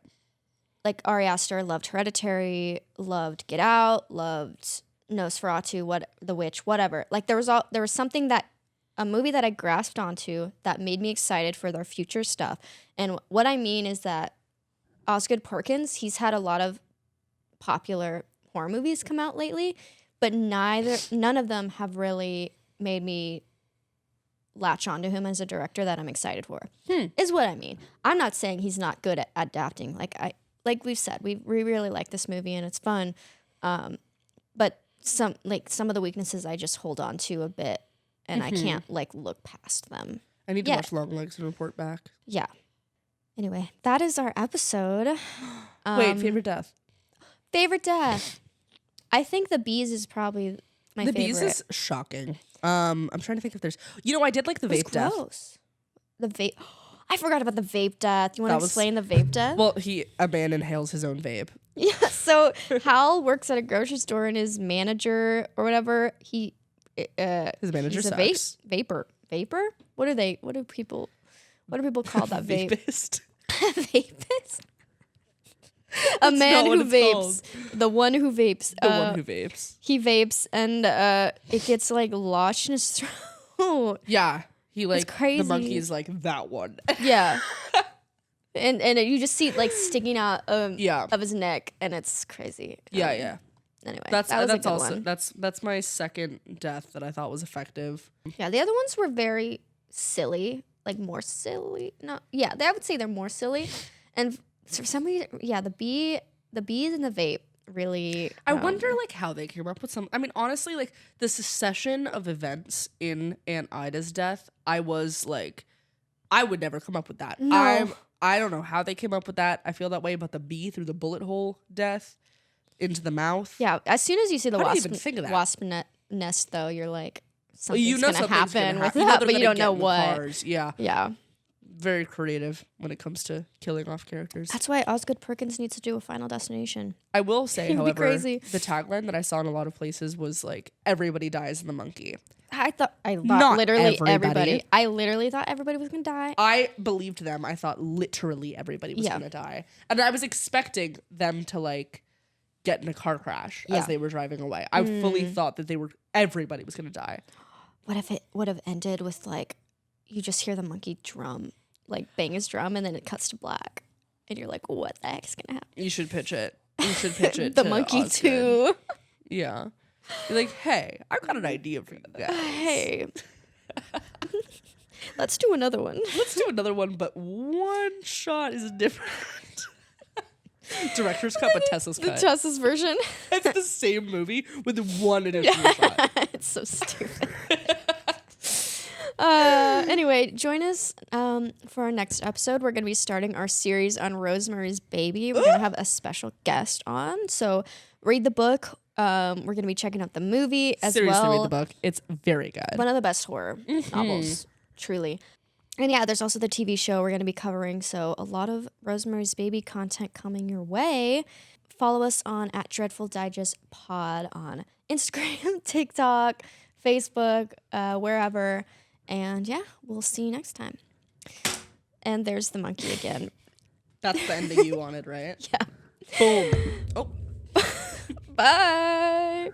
Like Ari Aster loved Hereditary, loved Get Out, loved Nosferatu, The Witch, whatever. Like there was something that a movie that I grasped onto that made me excited for their future stuff. And what I mean is that Osgood Perkins, he's had a lot of popular horror movies come out lately, but none of them have really made me latch onto him as a director that I'm excited for. Is what I mean. I'm not saying he's not good at adapting. Like we've said, we really like this movie and it's fun. But some of the weaknesses I just hold on to a bit, and I can't like look past them. I need to watch Long Legs and report back. Yeah. Anyway, that is our episode. Wait, favorite death? Favorite death. I think the bees is probably my favorite. The bees is shocking. I'm trying to think if there's. I did like the vape death. Gross. The vape. I forgot about the vape death. You want to explain the vape death? Well, a man inhales his own vape. Yeah. So Hal works at a grocery store, and his manager or whatever his manager he's sucks. Vapor. What do people call that vape? Vapist. Vapist. A man who vapes. The one who vapes. The one who vapes. He vapes, and it gets like lodged in his throat. Yeah. He like crazy. The monkey is like that one. Yeah. And you just see it like sticking out of his neck, and it's crazy. Yeah. Anyway, that's a good also one. that's my second death that I thought was effective. Yeah, the other ones were very silly, like more silly. I would say they're more silly, and for some reason, the bees and the vape really. I wonder like how they came up with some. I mean, honestly, like the succession of events in Aunt Ida's death, I was like, I would never come up with that. No. I don't know how they came up with that. I feel that way about the bee through the bullet hole death into the mouth. Yeah, as soon as you see the How do you even think of that? wasp nest, though, you're like, something's something's gonna happen with You know that, they're but you gonna don't get know in the what. cars. Yeah. Yeah, Very creative when it comes to killing off characters. that's why Osgood Perkins needs to do a Final Destination. I will say, It'd be however, crazy. the tagline that I saw in a lot of places was like, everybody dies in the monkey. I thought Not literally everybody. everybody. I literally thought everybody was gonna die. I believed them. I thought literally everybody was going to die. And I was expecting them to like get in a car crash as they were driving away. I fully thought that everybody was going to die. What if it would have ended with like, you just hear the monkey drum, like bang his drum, and then it cuts to black, and you're like, what the heck's gonna happen? You should pitch it. You should pitch it The to monkey Osgood. too. Yeah. You're like, hey, I've got an idea for you guys. Hey, let's do another one. Let's do another one, but one shot is different. Director's cut, but Tessa's The cut. Tessa's version. It's the same movie with one additional shot. It's so stupid. Anyway, join us for our next episode. We're going to be starting our series on Rosemary's Baby. We're going to have a special guest on. So read the book. We're going to be checking out the movie as Seriously, well. read the book. It's very good. One of the best horror novels, truly. And yeah, there's also the TV show we're going to be covering. So a lot of Rosemary's Baby content coming your way. Follow us on @DreadfulDigestPod on Instagram, TikTok, Facebook, wherever. And yeah, we'll see you next time. And there's the monkey again. That's the ending you wanted, right? Yeah. Boom. Oh. Bye.